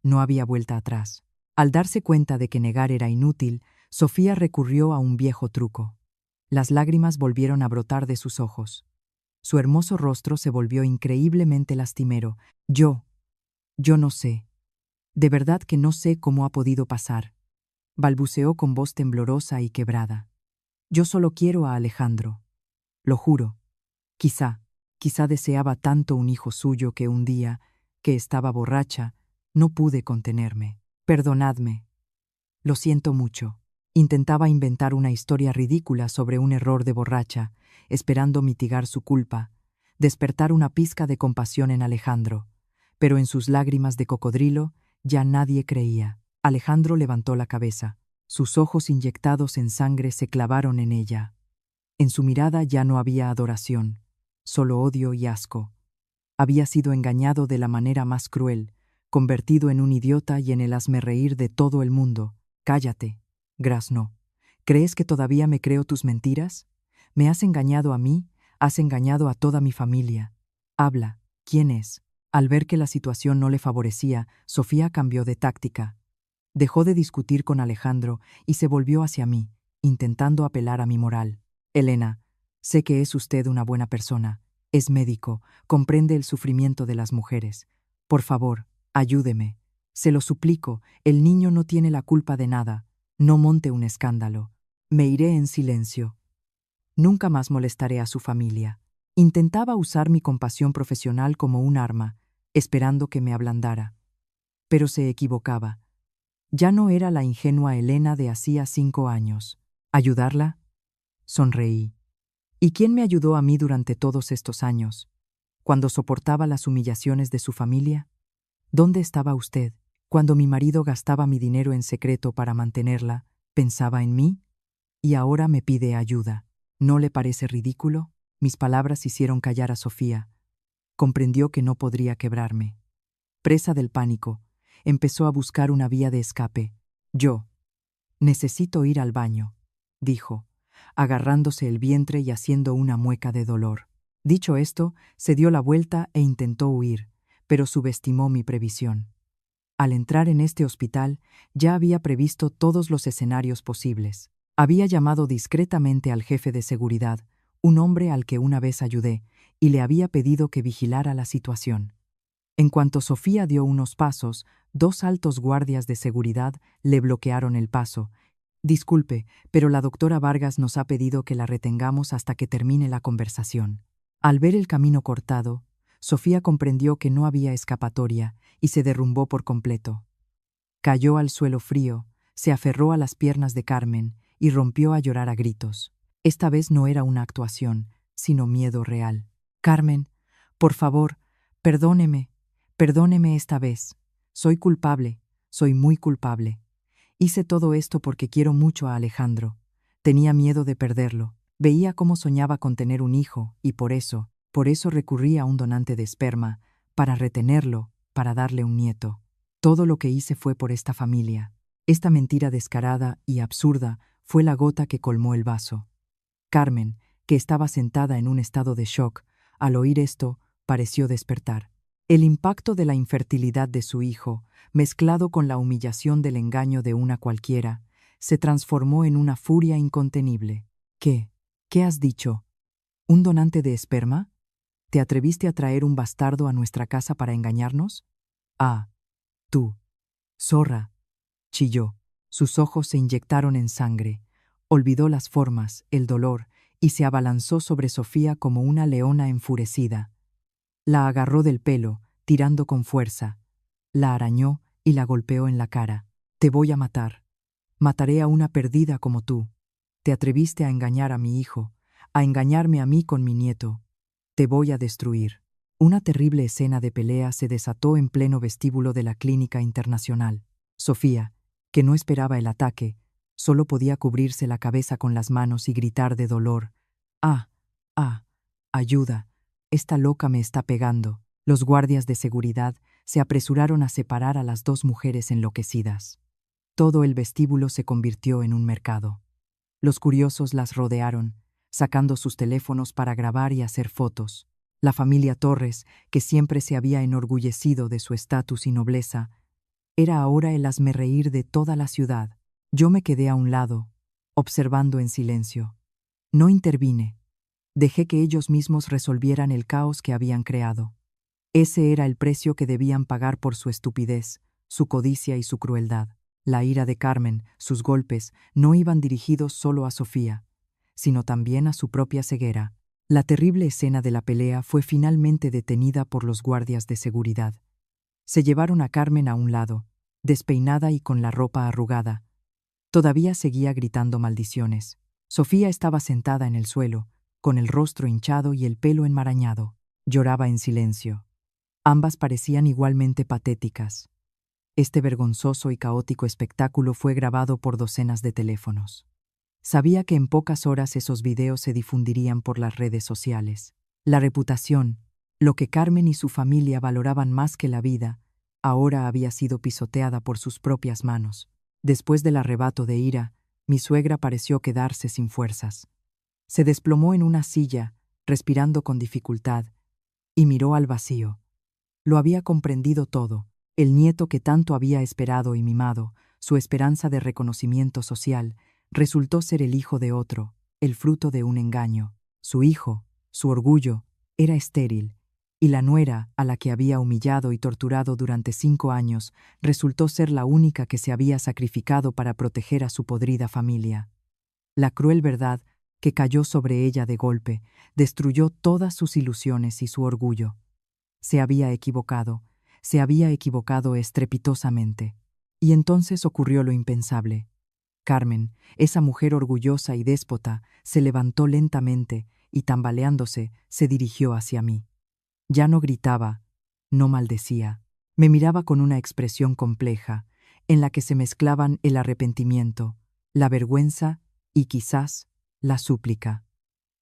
No había vuelta atrás. Al darse cuenta de que negar era inútil, Sofía recurrió a un viejo truco. Las lágrimas volvieron a brotar de sus ojos. Su hermoso rostro se volvió increíblemente lastimero. Yo no sé. De verdad que no sé cómo ha podido pasar. Balbuceó con voz temblorosa y quebrada. Yo solo quiero a Alejandro. Lo juro. Quizá deseaba tanto un hijo suyo que un día, que estaba borracha, no pude contenerme. Perdonadme. Lo siento mucho. Intentaba inventar una historia ridícula sobre un error de borracha, esperando mitigar su culpa, despertar una pizca de compasión en Alejandro. Pero en sus lágrimas de cocodrilo ya nadie creía. Alejandro levantó la cabeza. Sus ojos inyectados en sangre se clavaron en ella. En su mirada ya no había adoración, solo odio y asco. Había sido engañado de la manera más cruel, convertido en un idiota y en el hazmerreír de todo el mundo. Cállate, graznó. ¿Crees que todavía me creo tus mentiras? Me has engañado a mí, has engañado a toda mi familia. Habla, ¿quién es? Al ver que la situación no le favorecía, Sofía cambió de táctica. Dejó de discutir con Alejandro y se volvió hacia mí, intentando apelar a mi moral. Elena, sé que es usted una buena persona. Es médico, comprende el sufrimiento de las mujeres. Por favor, ayúdeme. Se lo suplico, el niño no tiene la culpa de nada. No monte un escándalo. Me iré en silencio. Nunca más molestaré a su familia. Intentaba usar mi compasión profesional como un arma, esperando que me ablandara. Pero se equivocaba. Ya no era la ingenua Elena de hacía 5 años. ¿Ayudarla? Sonreí. ¿Y quién me ayudó a mí durante todos estos años? Cuando soportaba las humillaciones de su familia. ¿Dónde estaba usted? Cuando mi marido gastaba mi dinero en secreto para mantenerla, ¿pensaba en mí? Y ahora me pide ayuda. ¿No le parece ridículo? Mis palabras hicieron callar a Sofía. Comprendió que no podría quebrarme. Presa del pánico, empezó a buscar una vía de escape. Yo. Necesito ir al baño, dijo, agarrándose el vientre y haciendo una mueca de dolor. Dicho esto, se dio la vuelta e intentó huir, pero subestimó mi previsión. Al entrar en este hospital, ya había previsto todos los escenarios posibles. Había llamado discretamente al jefe de seguridad, un hombre al que una vez ayudé, y le había pedido que vigilara la situación. En cuanto Sofía dio unos pasos, 2 altos guardias de seguridad le bloquearon el paso. Disculpe, pero la doctora Vargas nos ha pedido que la retengamos hasta que termine la conversación. Al ver el camino cortado, Sofía comprendió que no había escapatoria y se derrumbó por completo. Cayó al suelo frío, se aferró a las piernas de Carmen y rompió a llorar a gritos. Esta vez no era una actuación, sino miedo real. Carmen, por favor, perdóneme. Perdóneme esta vez. Soy culpable, soy muy culpable. Hice todo esto porque quiero mucho a Alejandro. Tenía miedo de perderlo. Veía cómo soñaba con tener un hijo y por eso recurrí a un donante de esperma, para retenerlo, para darle un nieto. Todo lo que hice fue por esta familia. Esta mentira descarada y absurda fue la gota que colmó el vaso. Carmen, que estaba sentada en un estado de shock, al oír esto, pareció despertar. El impacto de la infertilidad de su hijo, mezclado con la humillación del engaño de una cualquiera, se transformó en una furia incontenible. ¿Qué? ¿Qué has dicho? ¿Un donante de esperma? ¿Te atreviste a traer un bastardo a nuestra casa para engañarnos? Ah, tú. Zorra, chilló. Sus ojos se inyectaron en sangre. Olvidó las formas, el dolor, y se abalanzó sobre Sofía como una leona enfurecida. La agarró del pelo, tirando con fuerza. La arañó y la golpeó en la cara. Te voy a matar. Mataré a una perdida como tú. Te atreviste a engañar a mi hijo, a engañarme a mí con mi nieto. Te voy a destruir. Una terrible escena de pelea se desató en pleno vestíbulo de la Clínica Internacional. Sofía, que no esperaba el ataque, solo podía cubrirse la cabeza con las manos y gritar de dolor. ¡Ah! ¡Ah! ¡Ayuda! Esta loca me está pegando. Los guardias de seguridad se apresuraron a separar a las 2 mujeres enloquecidas. Todo el vestíbulo se convirtió en un mercado. Los curiosos las rodearon, sacando sus teléfonos para grabar y hacer fotos. La familia Torres, que siempre se había enorgullecido de su estatus y nobleza, era ahora el hazmerreír de toda la ciudad. Yo me quedé a un lado, observando en silencio. No intervine. Dejé que ellos mismos resolvieran el caos que habían creado. Ese era el precio que debían pagar por su estupidez, su codicia y su crueldad. La ira de Carmen, sus golpes, no iban dirigidos solo a Sofía, sino también a su propia ceguera. La terrible escena de la pelea fue finalmente detenida por los guardias de seguridad. Se llevaron a Carmen a un lado, despeinada y con la ropa arrugada. Todavía seguía gritando maldiciones. Sofía estaba sentada en el suelo, con el rostro hinchado y el pelo enmarañado. Lloraba en silencio. Ambas parecían igualmente patéticas. Este vergonzoso y caótico espectáculo fue grabado por docenas de teléfonos. Sabía que en pocas horas esos videos se difundirían por las redes sociales. La reputación, lo que Carmen y su familia valoraban más que la vida, ahora había sido pisoteada por sus propias manos. Después del arrebato de ira, mi suegra pareció quedarse sin fuerzas. Se desplomó en una silla, respirando con dificultad, y miró al vacío. Lo había comprendido todo. El nieto que tanto había esperado y mimado, su esperanza de reconocimiento social, resultó ser el hijo de otro, el fruto de un engaño. Su hijo, su orgullo, era estéril, y la nuera, a la que había humillado y torturado durante 5 años, resultó ser la única que se había sacrificado para proteger a su podrida familia. La cruel verdad, que cayó sobre ella de golpe, destruyó todas sus ilusiones y su orgullo. Se había equivocado estrepitosamente. Y entonces ocurrió lo impensable. Carmen, esa mujer orgullosa y déspota, se levantó lentamente y, tambaleándose, se dirigió hacia mí. Ya no gritaba, no maldecía. Me miraba con una expresión compleja, en la que se mezclaban el arrepentimiento, la vergüenza y, quizás, la súplica.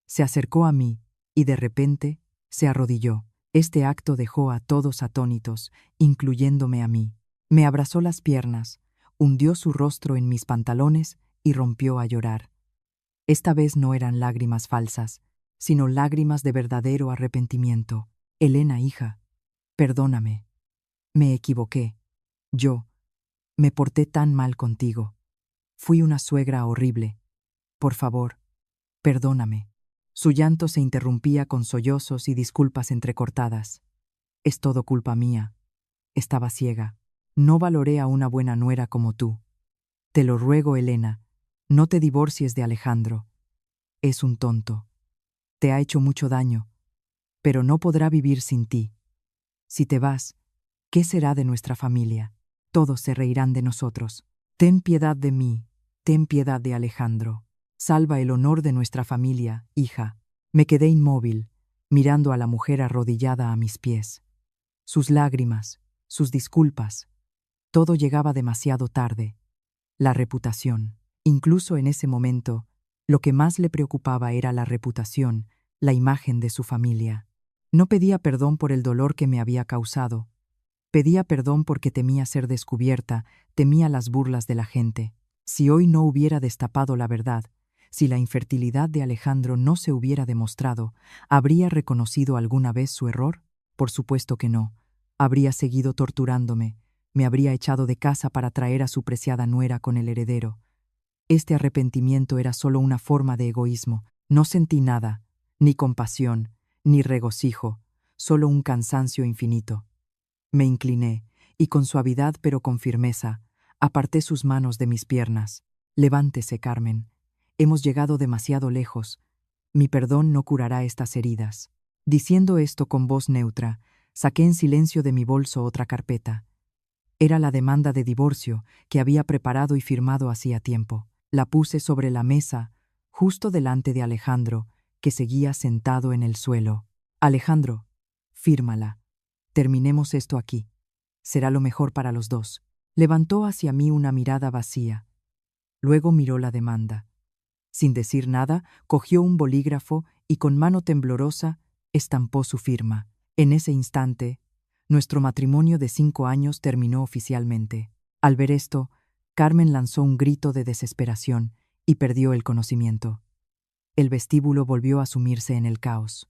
Se acercó a mí y, de repente, se arrodilló. Este acto dejó a todos atónitos, incluyéndome a mí. Me abrazó las piernas, hundió su rostro en mis pantalones y rompió a llorar. Esta vez no eran lágrimas falsas, sino lágrimas de verdadero arrepentimiento. Elena, hija, perdóname. Me equivoqué. Yo me porté tan mal contigo. Fui una suegra horrible. Por favor, perdóname. Su llanto se interrumpía con sollozos y disculpas entrecortadas. Es todo culpa mía. Estaba ciega. No valoré a una buena nuera como tú. Te lo ruego, Elena, no te divorcies de Alejandro. Es un tonto. Te ha hecho mucho daño, pero no podrá vivir sin ti. Si te vas, ¿qué será de nuestra familia? Todos se reirán de nosotros. Ten piedad de mí, ten piedad de Alejandro. Salva el honor de nuestra familia, hija. Me quedé inmóvil, mirando a la mujer arrodillada a mis pies. Sus lágrimas, sus disculpas, todo llegaba demasiado tarde. La reputación. Incluso en ese momento, lo que más le preocupaba era la reputación, la imagen de su familia. No pedía perdón por el dolor que me había causado. Pedía perdón porque temía ser descubierta, temía las burlas de la gente. Si hoy no hubiera destapado la verdad, si la infertilidad de Alejandro no se hubiera demostrado, ¿habría reconocido alguna vez su error? Por supuesto que no. Habría seguido torturándome, me habría echado de casa para traer a su preciada nuera con el heredero. Este arrepentimiento era solo una forma de egoísmo. No sentí nada, ni compasión, ni regocijo, solo un cansancio infinito. Me incliné, y con suavidad pero con firmeza, aparté sus manos de mis piernas. Levántese, Carmen. Hemos llegado demasiado lejos. Mi perdón no curará estas heridas. Diciendo esto con voz neutra, saqué en silencio de mi bolso otra carpeta. Era la demanda de divorcio que había preparado y firmado hacía tiempo. La puse sobre la mesa, justo delante de Alejandro, que seguía sentado en el suelo. Alejandro, fírmala. Terminemos esto aquí. Será lo mejor para los dos. Levantó hacia mí una mirada vacía. Luego miró la demanda. Sin decir nada, cogió un bolígrafo y con mano temblorosa estampó su firma. En ese instante, nuestro matrimonio de 5 años terminó oficialmente. Al ver esto, Carmen lanzó un grito de desesperación y perdió el conocimiento. El vestíbulo volvió a sumirse en el caos.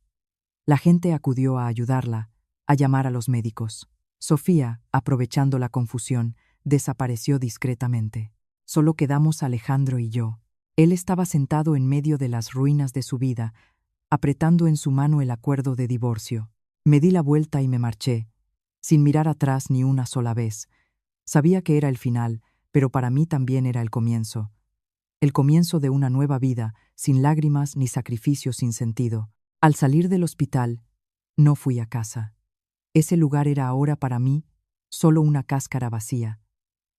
La gente acudió a ayudarla, a llamar a los médicos. Sofía, aprovechando la confusión, desapareció discretamente. Solo quedamos Alejandro y yo. Él estaba sentado en medio de las ruinas de su vida, apretando en su mano el acuerdo de divorcio. Me di la vuelta y me marché, sin mirar atrás ni una sola vez. Sabía que era el final, pero para mí también era el comienzo. El comienzo de una nueva vida, sin lágrimas ni sacrificios sin sentido. Al salir del hospital, no fui a casa. Ese lugar era ahora para mí solo una cáscara vacía,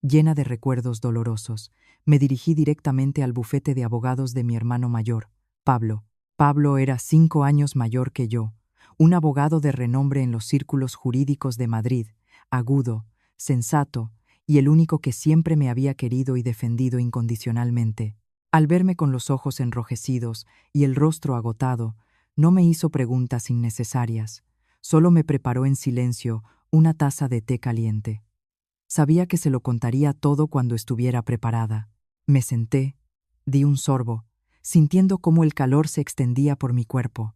llena de recuerdos dolorosos. Me dirigí directamente al bufete de abogados de mi hermano mayor, Pablo. Pablo era 5 años mayor que yo, un abogado de renombre en los círculos jurídicos de Madrid, agudo, sensato, y el único que siempre me había querido y defendido incondicionalmente. Al verme con los ojos enrojecidos y el rostro agotado, no me hizo preguntas innecesarias, solo me preparó en silencio una taza de té caliente. Sabía que se lo contaría todo cuando estuviera preparada. Me senté, di un sorbo, sintiendo cómo el calor se extendía por mi cuerpo.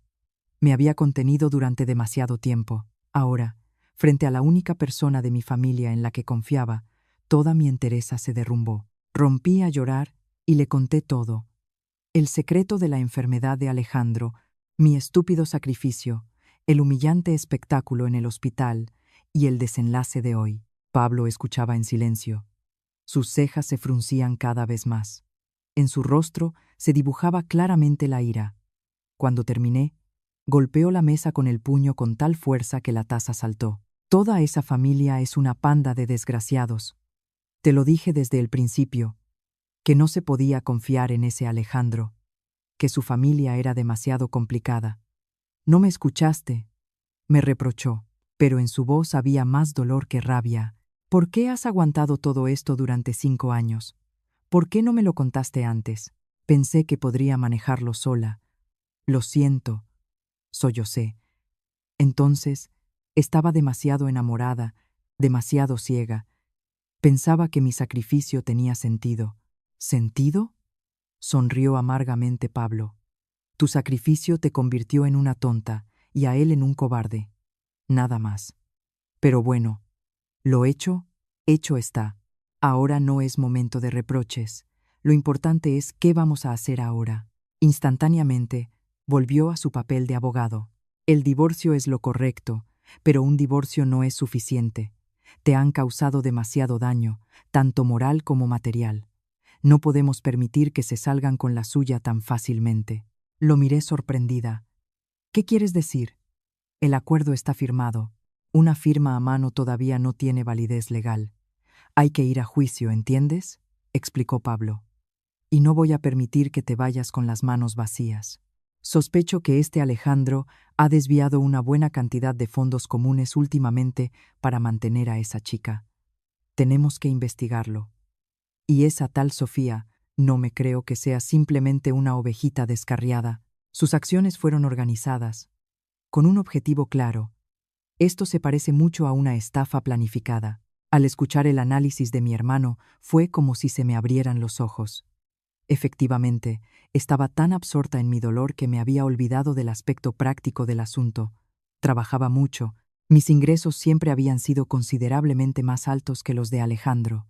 Me había contenido durante demasiado tiempo. Ahora, frente a la única persona de mi familia en la que confiaba, toda mi entereza se derrumbó. Rompí a llorar y le conté todo. El secreto de la enfermedad de Alejandro, mi estúpido sacrificio, el humillante espectáculo en el hospital y el desenlace de hoy. Pablo escuchaba en silencio. Sus cejas se fruncían cada vez más. En su rostro se dibujaba claramente la ira. Cuando terminé, golpeó la mesa con el puño con tal fuerza que la taza saltó. Toda esa familia es una panda de desgraciados. Te lo dije desde el principio, que no se podía confiar en ese Alejandro, que su familia era demasiado complicada. No me escuchaste, me reprochó, pero en su voz había más dolor que rabia. ¿Por qué has aguantado todo esto durante 5 años? ¿Por qué no me lo contaste antes? Pensé que podría manejarlo sola. Lo siento, sollocé. Entonces, estaba demasiado enamorada, demasiado ciega. Pensaba que mi sacrificio tenía sentido. ¿Sentido? Sonrió amargamente Pablo. Tu sacrificio te convirtió en una tonta y a él en un cobarde. Nada más. Pero bueno, lo hecho está. Ahora no es momento de reproches. Lo importante es qué vamos a hacer ahora. Instantáneamente, volvió a su papel de abogado. El divorcio es lo correcto, pero un divorcio no es suficiente. Te han causado demasiado daño, tanto moral como material. No podemos permitir que se salgan con la suya tan fácilmente. Lo miré sorprendida. ¿Qué quieres decir? El acuerdo está firmado. Una firma a mano todavía no tiene validez legal. Hay que ir a juicio, ¿entiendes? Explicó Pablo. Y no voy a permitir que te vayas con las manos vacías. Sospecho que este Alejandro ha desviado una buena cantidad de fondos comunes últimamente para mantener a esa chica. Tenemos que investigarlo. Y esa tal Sofía, no me creo que sea simplemente una ovejita descarriada. Sus acciones fueron organizadas, con un objetivo claro. Esto se parece mucho a una estafa planificada. Al escuchar el análisis de mi hermano, fue como si se me abrieran los ojos. Efectivamente, estaba tan absorta en mi dolor que me había olvidado del aspecto práctico del asunto. Trabajaba mucho. Mis ingresos siempre habían sido considerablemente más altos que los de Alejandro.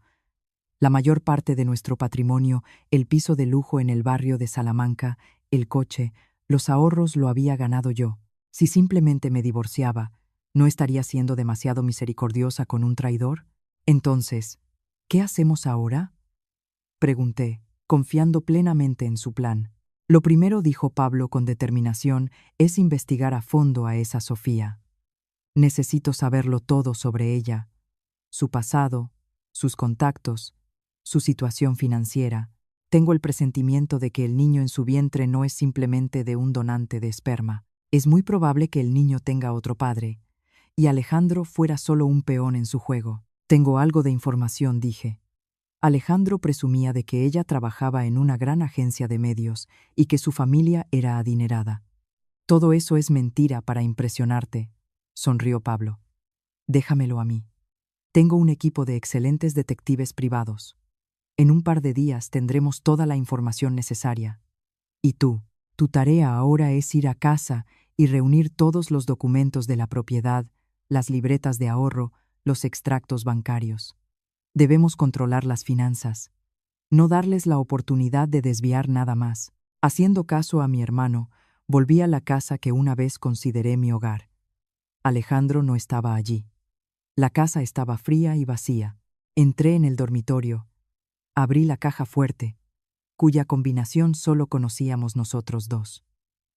La mayor parte de nuestro patrimonio, el piso de lujo en el barrio de Salamanca, el coche, los ahorros lo había ganado yo. Si simplemente me divorciaba, ¿no estaría siendo demasiado misericordiosa con un traidor? Entonces, ¿qué hacemos ahora? Pregunté, confiando plenamente en su plan. Lo primero, dijo Pablo con determinación, es investigar a fondo a esa Sofía. Necesito saberlo todo sobre ella, su pasado, sus contactos, su situación financiera. Tengo el presentimiento de que el niño en su vientre no es simplemente de un donante de esperma. Es muy probable que el niño tenga otro padre, y Alejandro fuera solo un peón en su juego. Tengo algo de información, dije. Alejandro presumía de que ella trabajaba en una gran agencia de medios y que su familia era adinerada. Todo eso es mentira para impresionarte, sonrió Pablo. Déjamelo a mí. Tengo un equipo de excelentes detectives privados. En un par de días tendremos toda la información necesaria. Y tú, tu tarea ahora es ir a casa y reunir todos los documentos de la propiedad, las libretas de ahorro, los extractos bancarios. Debemos controlar las finanzas, no darles la oportunidad de desviar nada más. Haciendo caso a mi hermano, Volví a la casa que una vez consideré mi hogar. Alejandro no estaba allí. La casa estaba fría y vacía. Entré en el dormitorio. Abrí la caja fuerte, cuya combinación solo conocíamos nosotros dos.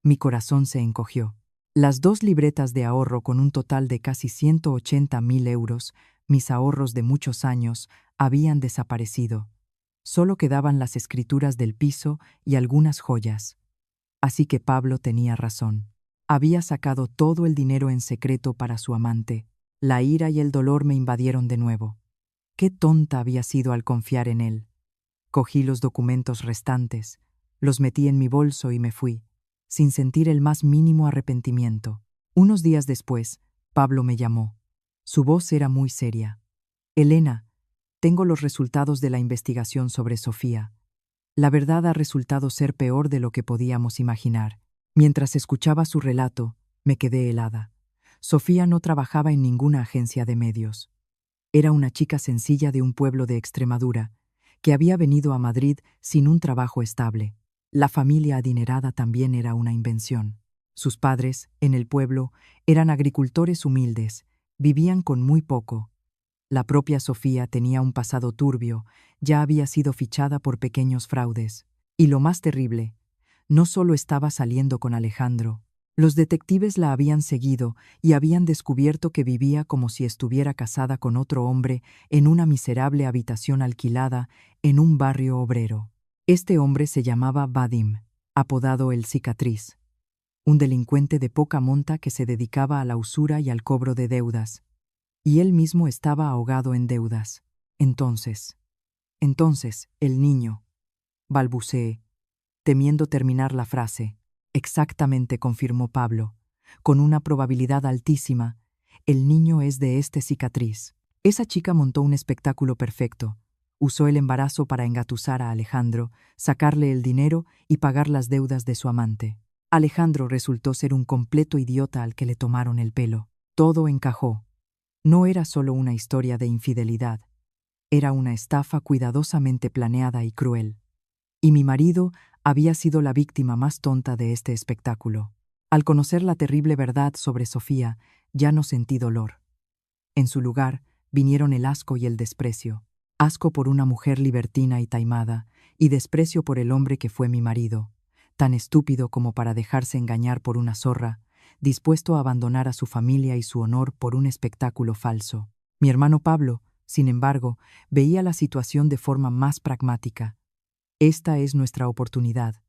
Mi corazón se encogió. Las 2 libretas de ahorro con un total de casi 180.000 euros, mis ahorros de muchos años, habían desaparecido. Solo quedaban las escrituras del piso y algunas joyas. Así que Pablo tenía razón. Había sacado todo el dinero en secreto para su amante. La ira y el dolor me invadieron de nuevo. Qué tonta había sido al confiar en él. Cogí los documentos restantes, los metí en mi bolso y me fui, sin sentir el más mínimo arrepentimiento. Unos días después, Pablo me llamó. Su voz era muy seria. Elena, tengo los resultados de la investigación sobre Sofía. La verdad ha resultado ser peor de lo que podíamos imaginar. Mientras escuchaba su relato, me quedé helada. Sofía no trabajaba en ninguna agencia de medios. Era una chica sencilla de un pueblo de Extremadura, que había venido a Madrid sin un trabajo estable. La familia adinerada también era una invención. Sus padres, en el pueblo, eran agricultores humildes, vivían con muy poco. La propia Sofía tenía un pasado turbio, ya había sido fichada por pequeños fraudes. Y lo más terrible, no solo estaba saliendo con Alejandro. Los detectives la habían seguido y habían descubierto que vivía como si estuviera casada con otro hombre en una miserable habitación alquilada en un barrio obrero. Este hombre se llamaba Vadim, apodado el Cicatriz, un delincuente de poca monta que se dedicaba a la usura y al cobro de deudas. Y él mismo estaba ahogado en deudas. Entonces, el niño, balbuceé, temiendo terminar la frase. Exactamente, confirmó Pablo, con una probabilidad altísima. El niño es de este Cicatriz. Esa chica montó un espectáculo perfecto. Usó el embarazo para engatusar a Alejandro, sacarle el dinero y pagar las deudas de su amante. Alejandro resultó ser un completo idiota al que le tomaron el pelo. Todo encajó. No era solo una historia de infidelidad. Era una estafa cuidadosamente planeada y cruel. Y mi marido había sido la víctima más tonta de este espectáculo. Al conocer la terrible verdad sobre Sofía, ya no sentí dolor. En su lugar, vinieron el asco y el desprecio. Asco por una mujer libertina y taimada, y desprecio por el hombre que fue mi marido, tan estúpido como para dejarse engañar por una zorra, dispuesto a abandonar a su familia y su honor por un espectáculo falso. Mi hermano Pablo, sin embargo, veía la situación de forma más pragmática. Esta es nuestra oportunidad,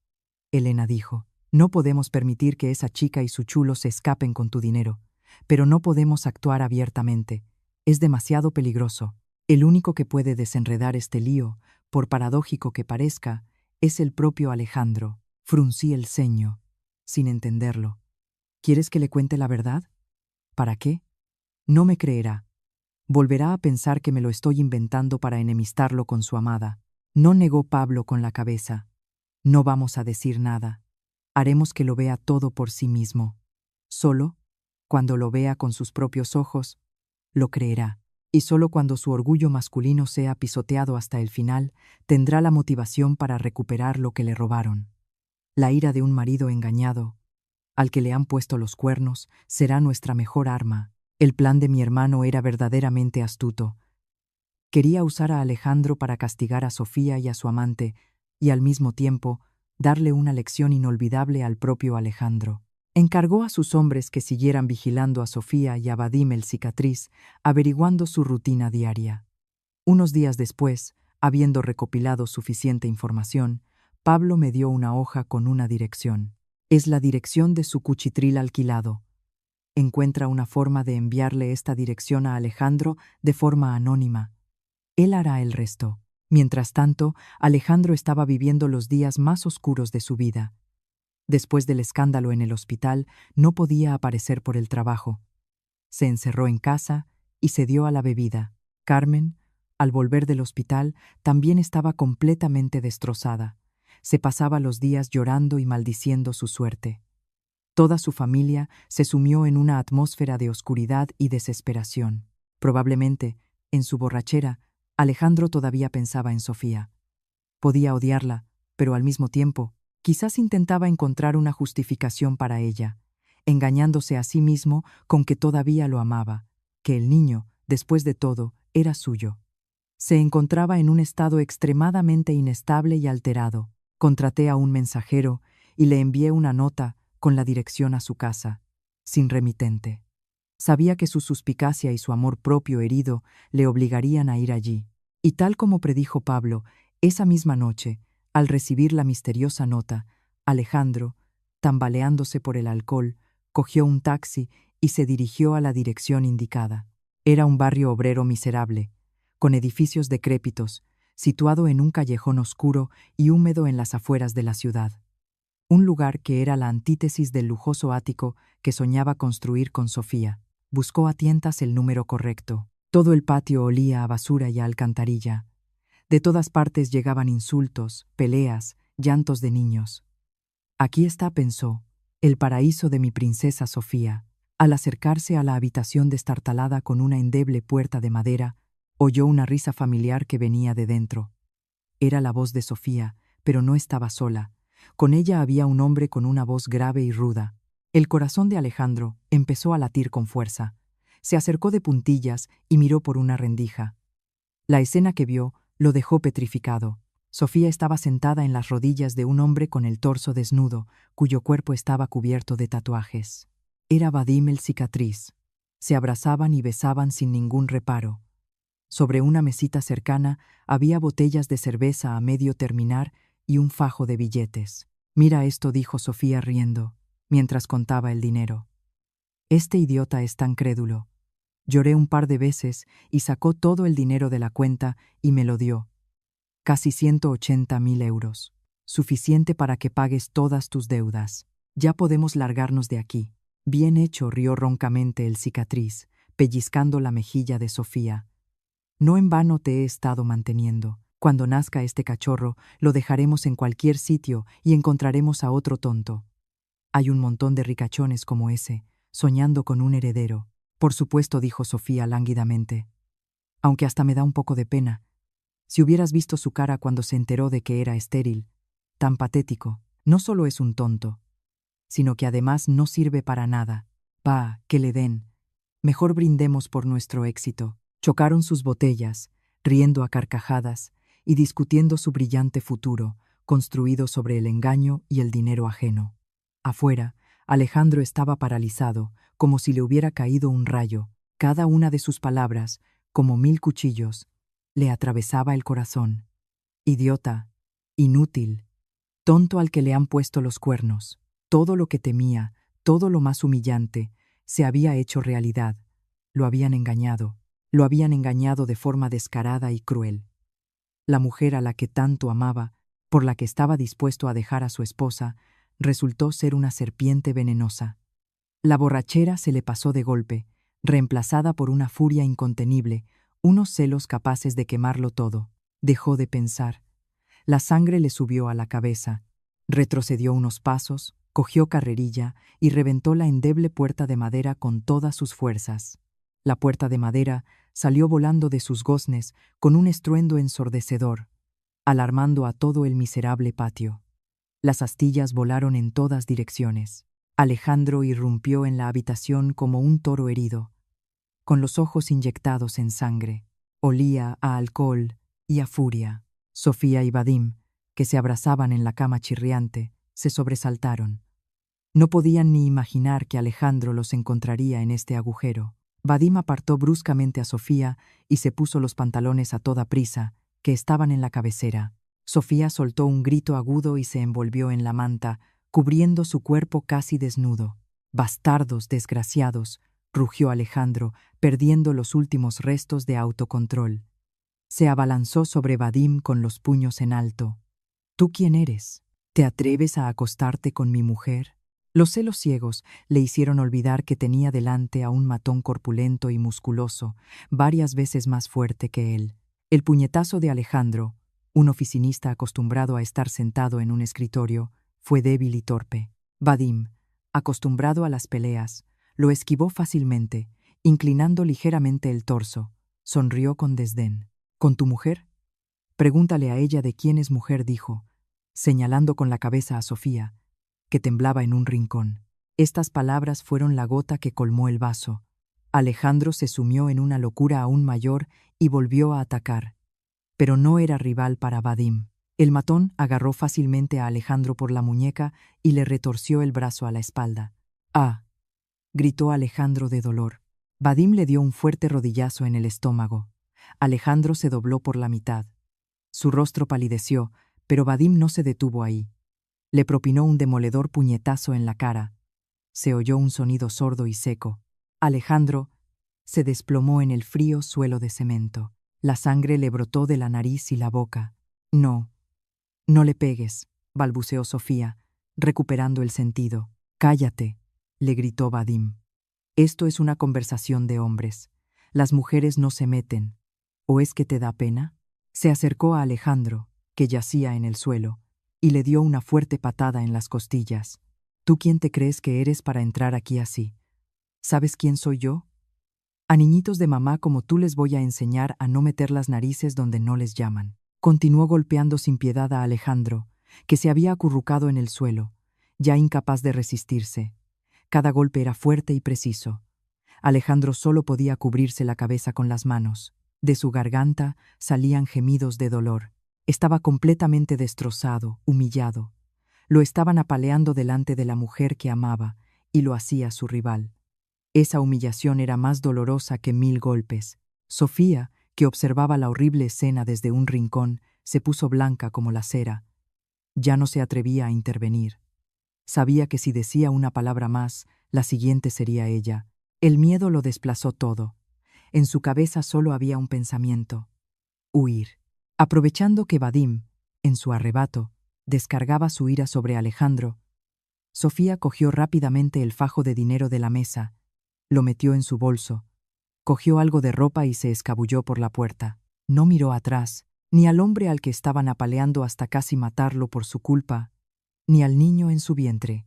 Elena dijo. No podemos permitir que esa chica y su chulo se escapen con tu dinero, pero no podemos actuar abiertamente. Es demasiado peligroso. El único que puede desenredar este lío, por paradójico que parezca, es el propio Alejandro. Fruncí el ceño, sin entenderlo. ¿Quieres que le cuente la verdad? ¿Para qué? No me creerá. Volverá a pensar que me lo estoy inventando para enemistarlo con su amada. No, negó Pablo con la cabeza. No vamos a decir nada. Haremos que lo vea todo por sí mismo. Solo, cuando lo vea con sus propios ojos, lo creerá. Y solo cuando su orgullo masculino sea pisoteado hasta el final, tendrá la motivación para recuperar lo que le robaron. La ira de un marido engañado, al que le han puesto los cuernos, será nuestra mejor arma. El plan de mi hermano era verdaderamente astuto. Quería usar a Alejandro para castigar a Sofía y a su amante, y al mismo tiempo darle una lección inolvidable al propio Alejandro. Encargó a sus hombres que siguieran vigilando a Sofía y a Vadim el Cicatriz, averiguando su rutina diaria. Unos días después, habiendo recopilado suficiente información, Pablo me dio una hoja con una dirección. Es la dirección de su cuchitril alquilado. Encuentra una forma de enviarle esta dirección a Alejandro de forma anónima. Él hará el resto. Mientras tanto, Alejandro estaba viviendo los días más oscuros de su vida. Después del escándalo en el hospital, no podía aparecer por el trabajo. Se encerró en casa y se dio a la bebida. Carmen, al volver del hospital, también estaba completamente destrozada. Se pasaba los días llorando y maldiciendo su suerte. Toda su familia se sumió en una atmósfera de oscuridad y desesperación. Probablemente, en su borrachera, Alejandro todavía pensaba en Sofía. Podía odiarla, pero al mismo tiempo, Quizás intentaba encontrar una justificación para ella, engañándose a sí mismo con que todavía lo amaba, que el niño, después de todo, era suyo. Se encontraba en un estado extremadamente inestable y alterado. Contraté a un mensajero y le envié una nota con la dirección a su casa, sin remitente. Sabía que su suspicacia y su amor propio herido le obligarían a ir allí. Y tal como predijo Pablo, esa misma noche, al recibir la misteriosa nota, Alejandro, tambaleándose por el alcohol, cogió un taxi y se dirigió a la dirección indicada. Era un barrio obrero miserable, con edificios decrépitos, situado en un callejón oscuro y húmedo en las afueras de la ciudad. Un lugar que era la antítesis del lujoso ático que soñaba construir con Sofía. Buscó a tientas el número correcto. Todo el patio olía a basura y a alcantarilla. De todas partes llegaban insultos, peleas, llantos de niños. Aquí está, pensó, el paraíso de mi princesa Sofía. Al acercarse a la habitación destartalada con una endeble puerta de madera, oyó una risa familiar que venía de dentro. Era la voz de Sofía, pero no estaba sola. Con ella había un hombre con una voz grave y ruda. El corazón de Alejandro empezó a latir con fuerza. Se acercó de puntillas y miró por una rendija. La escena que vio lo dejó petrificado. Sofía estaba sentada en las rodillas de un hombre con el torso desnudo, cuyo cuerpo estaba cubierto de tatuajes. Era Vadim el cicatriz. Se abrazaban y besaban sin ningún reparo. Sobre una mesita cercana había botellas de cerveza a medio terminar y un fajo de billetes. «Mira esto», dijo Sofía riendo, mientras contaba el dinero. «Este idiota es tan crédulo». Lloré un par de veces y sacó todo el dinero de la cuenta y me lo dio. Casi 180.000 euros. Suficiente para que pagues todas tus deudas. Ya podemos largarnos de aquí. Bien hecho, rió roncamente el cicatriz, pellizcando la mejilla de Sofía. No en vano te he estado manteniendo. Cuando nazca este cachorro, lo dejaremos en cualquier sitio y encontraremos a otro tonto. Hay un montón de ricachones como ese, soñando con un heredero. Por supuesto, dijo Sofía lánguidamente. Aunque hasta me da un poco de pena. Si hubieras visto su cara cuando se enteró de que era estéril, tan patético. No solo es un tonto, sino que además no sirve para nada. Va, que le den. Mejor brindemos por nuestro éxito. Chocaron sus botellas, riendo a carcajadas y discutiendo su brillante futuro, construido sobre el engaño y el dinero ajeno. Afuera, Alejandro estaba paralizado, como si le hubiera caído un rayo. Cada una de sus palabras, como 1000 cuchillos, le atravesaba el corazón. Idiota, inútil, tonto al que le han puesto los cuernos. Todo lo que temía, todo lo más humillante, se había hecho realidad. Lo habían engañado. Lo habían engañado de forma descarada y cruel. La mujer a la que tanto amaba, por la que estaba dispuesto a dejar a su esposa, resultó ser una serpiente venenosa. La borrachera se le pasó de golpe, reemplazada por una furia incontenible, unos celos capaces de quemarlo todo. Dejó de pensar. La sangre le subió a la cabeza. Retrocedió unos pasos, cogió carrerilla y reventó la endeble puerta de madera con todas sus fuerzas. La puerta de madera salió volando de sus goznes con un estruendo ensordecedor, alarmando a todo el miserable patio. Las astillas volaron en todas direcciones. Alejandro irrumpió en la habitación como un toro herido, con los ojos inyectados en sangre. Olía a alcohol y a furia. Sofía y Vadim, que se abrazaban en la cama chirriante, se sobresaltaron. No podían ni imaginar que Alejandro los encontraría en este agujero. Vadim apartó bruscamente a Sofía y se puso los pantalones a toda prisa, que estaban en la cabecera. Sofía soltó un grito agudo y se envolvió en la manta, cubriendo su cuerpo casi desnudo. «Bastardos desgraciados», rugió Alejandro, perdiendo los últimos restos de autocontrol. Se abalanzó sobre Vadim con los puños en alto. «¿Tú quién eres? ¿Te atreves a acostarte con mi mujer?» Los celos ciegos le hicieron olvidar que tenía delante a un matón corpulento y musculoso, varias veces más fuerte que él. El puñetazo de Alejandro, un oficinista acostumbrado a estar sentado en un escritorio, fue débil y torpe. Vadim, acostumbrado a las peleas, lo esquivó fácilmente, inclinando ligeramente el torso. Sonrió con desdén. «¿Con tu mujer? Pregúntale a ella de quién es mujer», dijo, señalando con la cabeza a Sofía, que temblaba en un rincón. Estas palabras fueron la gota que colmó el vaso. Alejandro se sumió en una locura aún mayor y volvió a atacar. Pero no era rival para Vadim. El matón agarró fácilmente a Alejandro por la muñeca y le retorció el brazo a la espalda. ¡Ah! Gritó Alejandro de dolor. Vadim le dio un fuerte rodillazo en el estómago. Alejandro se dobló por la mitad. Su rostro palideció, pero Vadim no se detuvo ahí. Le propinó un demoledor puñetazo en la cara. Se oyó un sonido sordo y seco. Alejandro se desplomó en el frío suelo de cemento. La sangre le brotó de la nariz y la boca. No, no le pegues, balbuceó Sofía, recuperando el sentido. Cállate, le gritó Vadim. Esto es una conversación de hombres. Las mujeres no se meten. ¿O es que te da pena? Se acercó a Alejandro, que yacía en el suelo, y le dio una fuerte patada en las costillas. ¿Tú quién te crees que eres para entrar aquí así? ¿Sabes quién soy yo? A niñitos de mamá como tú les voy a enseñar a no meter las narices donde no les llaman. Continuó golpeando sin piedad a Alejandro, que se había acurrucado en el suelo, ya incapaz de resistirse. Cada golpe era fuerte y preciso. Alejandro solo podía cubrirse la cabeza con las manos. De su garganta salían gemidos de dolor. Estaba completamente destrozado, humillado. Lo estaban apaleando delante de la mujer que amaba, y lo hacía su rival. Esa humillación era más dolorosa que 1000 golpes. Sofía, que observaba la horrible escena desde un rincón, se puso blanca como la cera. Ya no se atrevía a intervenir. Sabía que si decía una palabra más, la siguiente sería ella. El miedo lo desplazó todo. En su cabeza solo había un pensamiento: huir. Aprovechando que Vadim, en su arrebato, descargaba su ira sobre Alejandro, Sofía cogió rápidamente el fajo de dinero de la mesa, lo metió en su bolso, cogió algo de ropa y se escabulló por la puerta. No miró atrás, ni al hombre al que estaban apaleando hasta casi matarlo por su culpa, ni al niño en su vientre.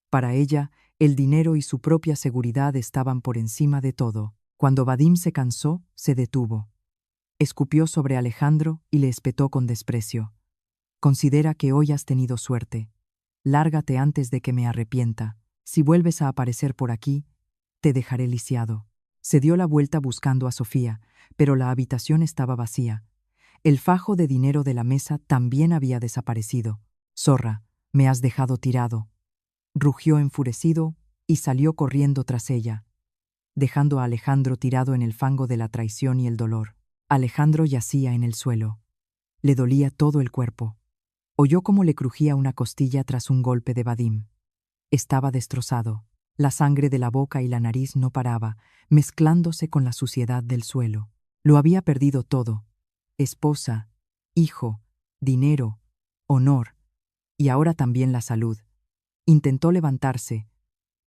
Para ella, el dinero y su propia seguridad estaban por encima de todo. Cuando Vadim se cansó, se detuvo. Escupió sobre Alejandro y le espetó con desprecio. Considera que hoy has tenido suerte. Lárgate antes de que me arrepienta. Si vuelves a aparecer por aquí, te dejaré lisiado. Se dio la vuelta buscando a Sofía, pero la habitación estaba vacía. El fajo de dinero de la mesa también había desaparecido. Zorra, me has dejado tirado. Rugió enfurecido y salió corriendo tras ella, dejando a Alejandro tirado en el fango de la traición y el dolor. Alejandro yacía en el suelo. Le dolía todo el cuerpo. Oyó cómo le crujía una costilla tras un golpe de Vadim. Estaba destrozado. La sangre de la boca y la nariz no paraba, mezclándose con la suciedad del suelo. Lo había perdido todo: esposa, hijo, dinero, honor, y ahora también la salud. Intentó levantarse,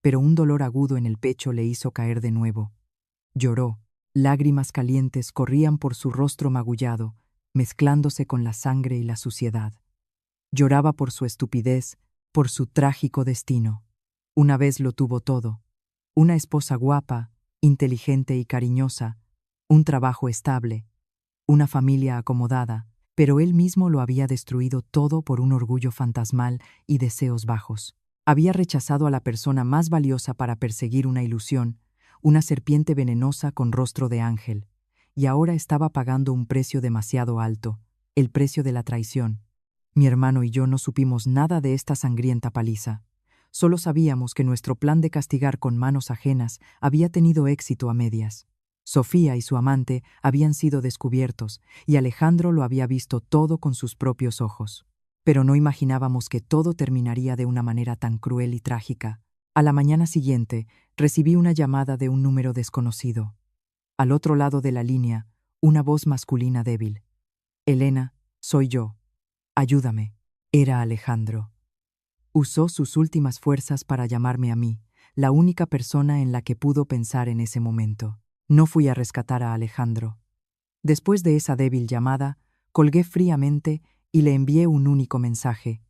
pero un dolor agudo en el pecho le hizo caer de nuevo. Lloró. Lágrimas calientes corrían por su rostro magullado, mezclándose con la sangre y la suciedad. Lloraba por su estupidez, por su trágico destino. Una vez lo tuvo todo: una esposa guapa, inteligente y cariñosa, un trabajo estable, una familia acomodada, pero él mismo lo había destruido todo por un orgullo fantasmal y deseos bajos. Había rechazado a la persona más valiosa para perseguir una ilusión, una serpiente venenosa con rostro de ángel, y ahora estaba pagando un precio demasiado alto, el precio de la traición. Mi hermano y yo no supimos nada de esta sangrienta paliza. Solo sabíamos que nuestro plan de castigar con manos ajenas había tenido éxito a medias. Sofía y su amante habían sido descubiertos, y Alejandro lo había visto todo con sus propios ojos. Pero no imaginábamos que todo terminaría de una manera tan cruel y trágica. A la mañana siguiente, recibí una llamada de un número desconocido. Al otro lado de la línea, una voz masculina débil. «Elena, soy yo. Ayúdame». Era Alejandro. Usó sus últimas fuerzas para llamarme a mí, la única persona en la que pudo pensar en ese momento. No fui a rescatar a Alejandro. Después de esa débil llamada, colgué fríamente y le envié un único mensaje: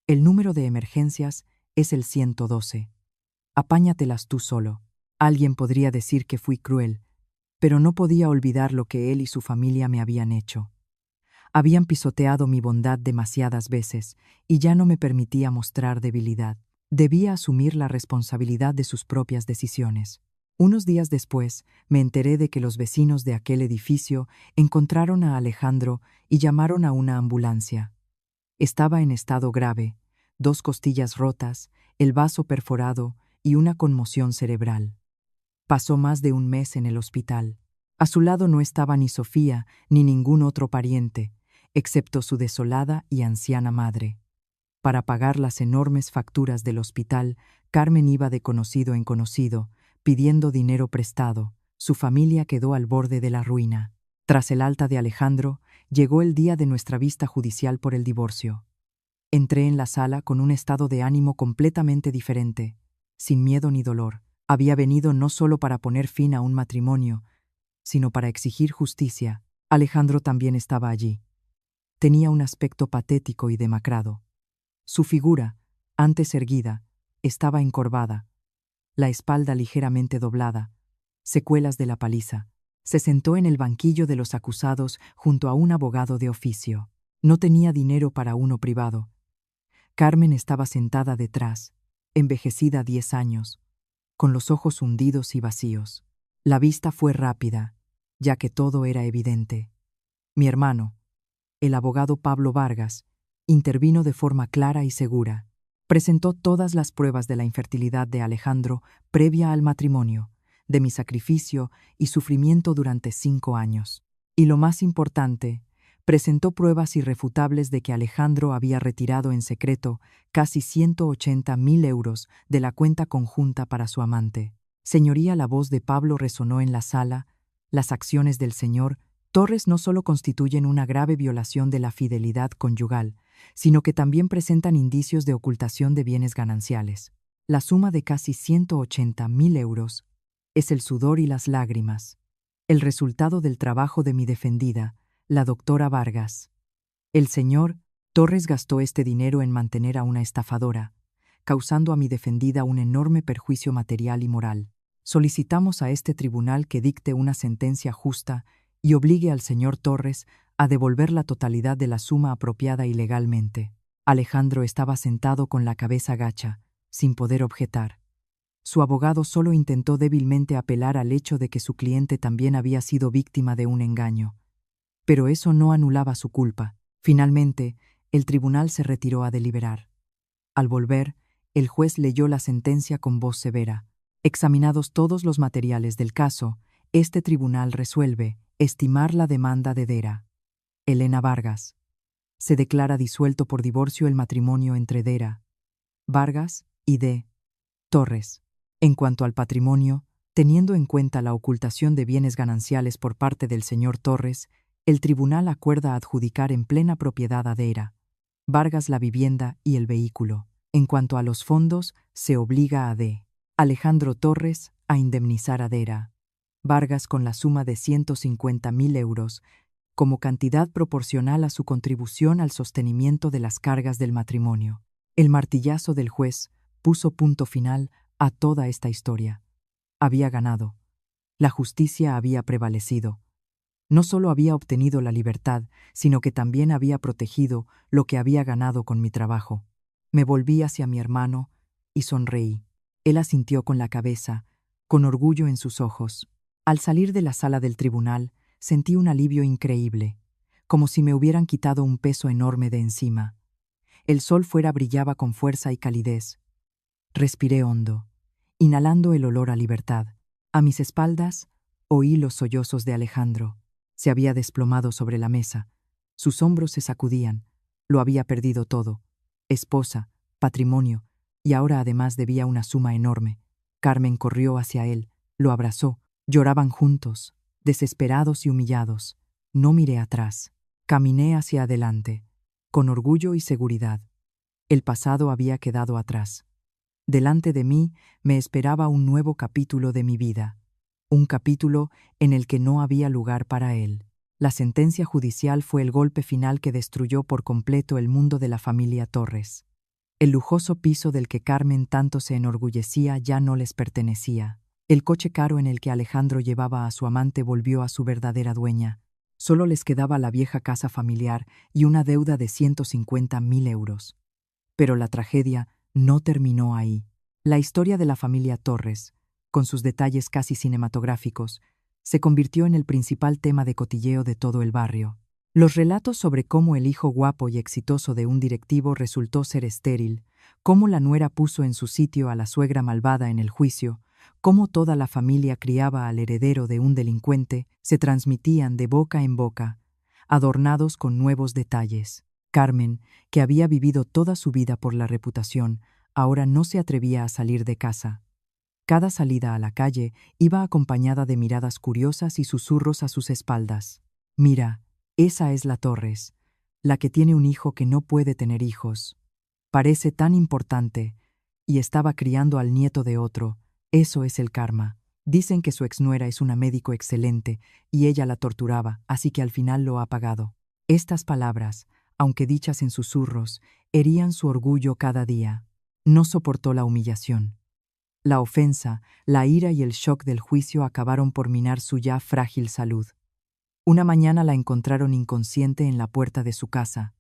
«El número de emergencias es el 112. Apáñatelas tú solo». Alguien podría decir que fui cruel, pero no podía olvidar lo que él y su familia me habían hecho. Habían pisoteado mi bondad demasiadas veces y ya no me permitía mostrar debilidad. Debía asumir la responsabilidad de sus propias decisiones. Unos días después, me enteré de que los vecinos de aquel edificio encontraron a Alejandro y llamaron a una ambulancia. Estaba en estado grave, 2 costillas rotas, el vaso perforado y una conmoción cerebral. Pasó más de un mes en el hospital. A su lado no estaba ni Sofía ni ningún otro pariente, excepto su desolada y anciana madre. Para pagar las enormes facturas del hospital, Carmen iba de conocido en conocido, pidiendo dinero prestado. Su familia quedó al borde de la ruina. Tras el alta de Alejandro, llegó el día de nuestra vista judicial por el divorcio. Entré en la sala con un estado de ánimo completamente diferente, sin miedo ni dolor. Había venido no solo para poner fin a un matrimonio, sino para exigir justicia. Alejandro también estaba allí. Tenía un aspecto patético y demacrado. Su figura, antes erguida, estaba encorvada, la espalda ligeramente doblada, secuelas de la paliza. Se sentó en el banquillo de los acusados junto a un abogado de oficio. No tenía dinero para uno privado. Carmen estaba sentada detrás, envejecida 10 años, con los ojos hundidos y vacíos. La vista fue rápida, ya que todo era evidente. Mi hermano, el abogado Pablo Vargas, intervino de forma clara y segura. Presentó todas las pruebas de la infertilidad de Alejandro previa al matrimonio, de mi sacrificio y sufrimiento durante 5 años. Y lo más importante, presentó pruebas irrefutables de que Alejandro había retirado en secreto casi 180.000 euros de la cuenta conjunta para su amante. Señoría, la voz de Pablo resonó en la sala. Las acciones del señor Torres no solo constituyen una grave violación de la fidelidad conyugal, sino que también presentan indicios de ocultación de bienes gananciales. La suma de casi 180.000 euros es el sudor y las lágrimas, el resultado del trabajo de mi defendida, la doctora Vargas. El señor Torres gastó este dinero en mantener a una estafadora, causando a mi defendida un enorme perjuicio material y moral. Solicitamos a este tribunal que dicte una sentencia justa y obligue al señor Torres a devolver la totalidad de la suma apropiada ilegalmente. Alejandro estaba sentado con la cabeza gacha, sin poder objetar. Su abogado solo intentó débilmente apelar al hecho de que su cliente también había sido víctima de un engaño. Pero eso no anulaba su culpa. Finalmente, el tribunal se retiró a deliberar. Al volver, el juez leyó la sentencia con voz severa. Examinados todos los materiales del caso, este tribunal resuelve estimar la demanda de Dera Elena Vargas. Se declara disuelto por divorcio el matrimonio entre Dera Vargas y D. Torres. En cuanto al patrimonio, teniendo en cuenta la ocultación de bienes gananciales por parte del señor Torres, el tribunal acuerda adjudicar en plena propiedad a Dera Vargas la vivienda y el vehículo. En cuanto a los fondos, se obliga a D. Alejandro Torres a indemnizar a Dera Vargas con la suma de 150.000 euros, como cantidad proporcional a su contribución al sostenimiento de las cargas del matrimonio. El martillazo del juez puso punto final a toda esta historia. Había ganado. La justicia había prevalecido. No solo había obtenido la libertad, sino que también había protegido lo que había ganado con mi trabajo. Me volví hacia mi hermano y sonreí. Él asintió con la cabeza, con orgullo en sus ojos. Al salir de la sala del tribunal, sentí un alivio increíble, como si me hubieran quitado un peso enorme de encima. El sol fuera brillaba con fuerza y calidez. Respiré hondo, inhalando el olor a libertad. A mis espaldas, oí los sollozos de Alejandro. Se había desplomado sobre la mesa. Sus hombros se sacudían. Lo había perdido todo. Esposa, patrimonio, y ahora además debía una suma enorme. Carmen corrió hacia él, lo abrazó. Lloraban juntos, desesperados y humillados. No miré atrás. Caminé hacia adelante, con orgullo y seguridad. El pasado había quedado atrás. Delante de mí me esperaba un nuevo capítulo de mi vida. Un capítulo en el que no había lugar para él. La sentencia judicial fue el golpe final que destruyó por completo el mundo de la familia Torres. El lujoso piso del que Carmen tanto se enorgullecía ya no les pertenecía. El coche caro en el que Alejandro llevaba a su amante volvió a su verdadera dueña. Solo les quedaba la vieja casa familiar y una deuda de 150.000 euros. Pero la tragedia no terminó ahí. La historia de la familia Torres, con sus detalles casi cinematográficos, se convirtió en el principal tema de cotilleo de todo el barrio. Los relatos sobre cómo el hijo guapo y exitoso de un directivo resultó ser estéril, cómo la nuera puso en su sitio a la suegra malvada en el juicio, cómo toda la familia criaba al heredero de un delincuente, se transmitían de boca en boca, adornados con nuevos detalles. Carmen, que había vivido toda su vida por la reputación, ahora no se atrevía a salir de casa. Cada salida a la calle iba acompañada de miradas curiosas y susurros a sus espaldas. «Mira, esa es la Torres, la que tiene un hijo que no puede tener hijos. Parece tan importante, y estaba criando al nieto de otro. Eso es el karma. Dicen que su exnuera es una médico excelente, y ella la torturaba, así que al final lo ha pagado». Estas palabras, aunque dichas en susurros, herían su orgullo cada día. No soportó la humillación. La ofensa, la ira y el shock del juicio acabaron por minar su ya frágil salud. Una mañana la encontraron inconsciente en la puerta de su casa.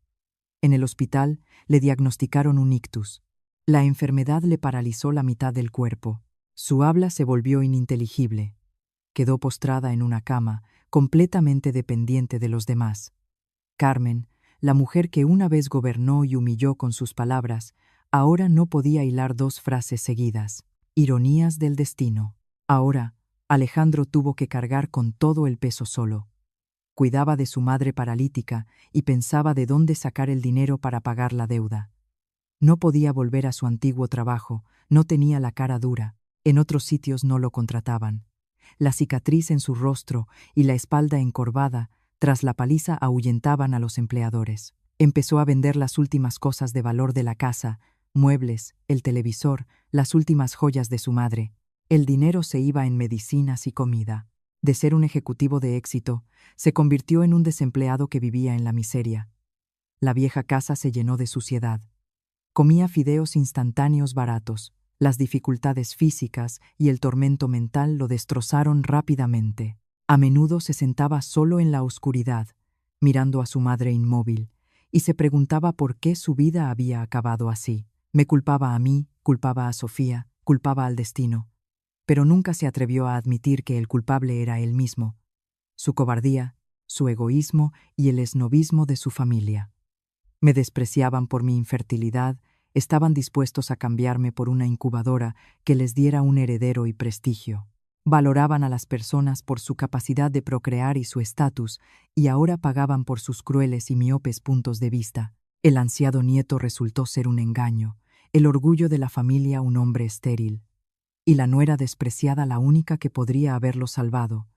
En el hospital le diagnosticaron un ictus. La enfermedad le paralizó la mitad del cuerpo. Su habla se volvió ininteligible. Quedó postrada en una cama, completamente dependiente de los demás. Carmen, la mujer que una vez gobernó y humilló con sus palabras, ahora no podía hilar dos frases seguidas. Ironías del destino. Ahora, Alejandro tuvo que cargar con todo el peso solo. Cuidaba de su madre paralítica y pensaba de dónde sacar el dinero para pagar la deuda. No podía volver a su antiguo trabajo, no tenía la cara dura, en otros sitios no lo contrataban. La cicatriz en su rostro y la espalda encorvada, tras la paliza, ahuyentaban a los empleadores. Empezó a vender las últimas cosas de valor de la casa, muebles, el televisor, las últimas joyas de su madre. El dinero se iba en medicinas y comida. De ser un ejecutivo de éxito, se convirtió en un desempleado que vivía en la miseria. La vieja casa se llenó de suciedad. Comía fideos instantáneos baratos. Las dificultades físicas y el tormento mental lo destrozaron rápidamente. A menudo se sentaba solo en la oscuridad, mirando a su madre inmóvil, y se preguntaba por qué su vida había acabado así. Me culpaba a mí, culpaba a Sofía, culpaba al destino, pero nunca se atrevió a admitir que el culpable era él mismo, su cobardía, su egoísmo y el esnobismo de su familia. Me despreciaban por mi infertilidad, estaban dispuestos a cambiarme por una incubadora que les diera un heredero y prestigio. Valoraban a las personas por su capacidad de procrear y su estatus, y ahora pagaban por sus crueles y miopes puntos de vista. El ansiado nieto resultó ser un engaño, el orgullo de la familia un hombre estéril, y la nuera despreciada la única que podría haberlo salvado,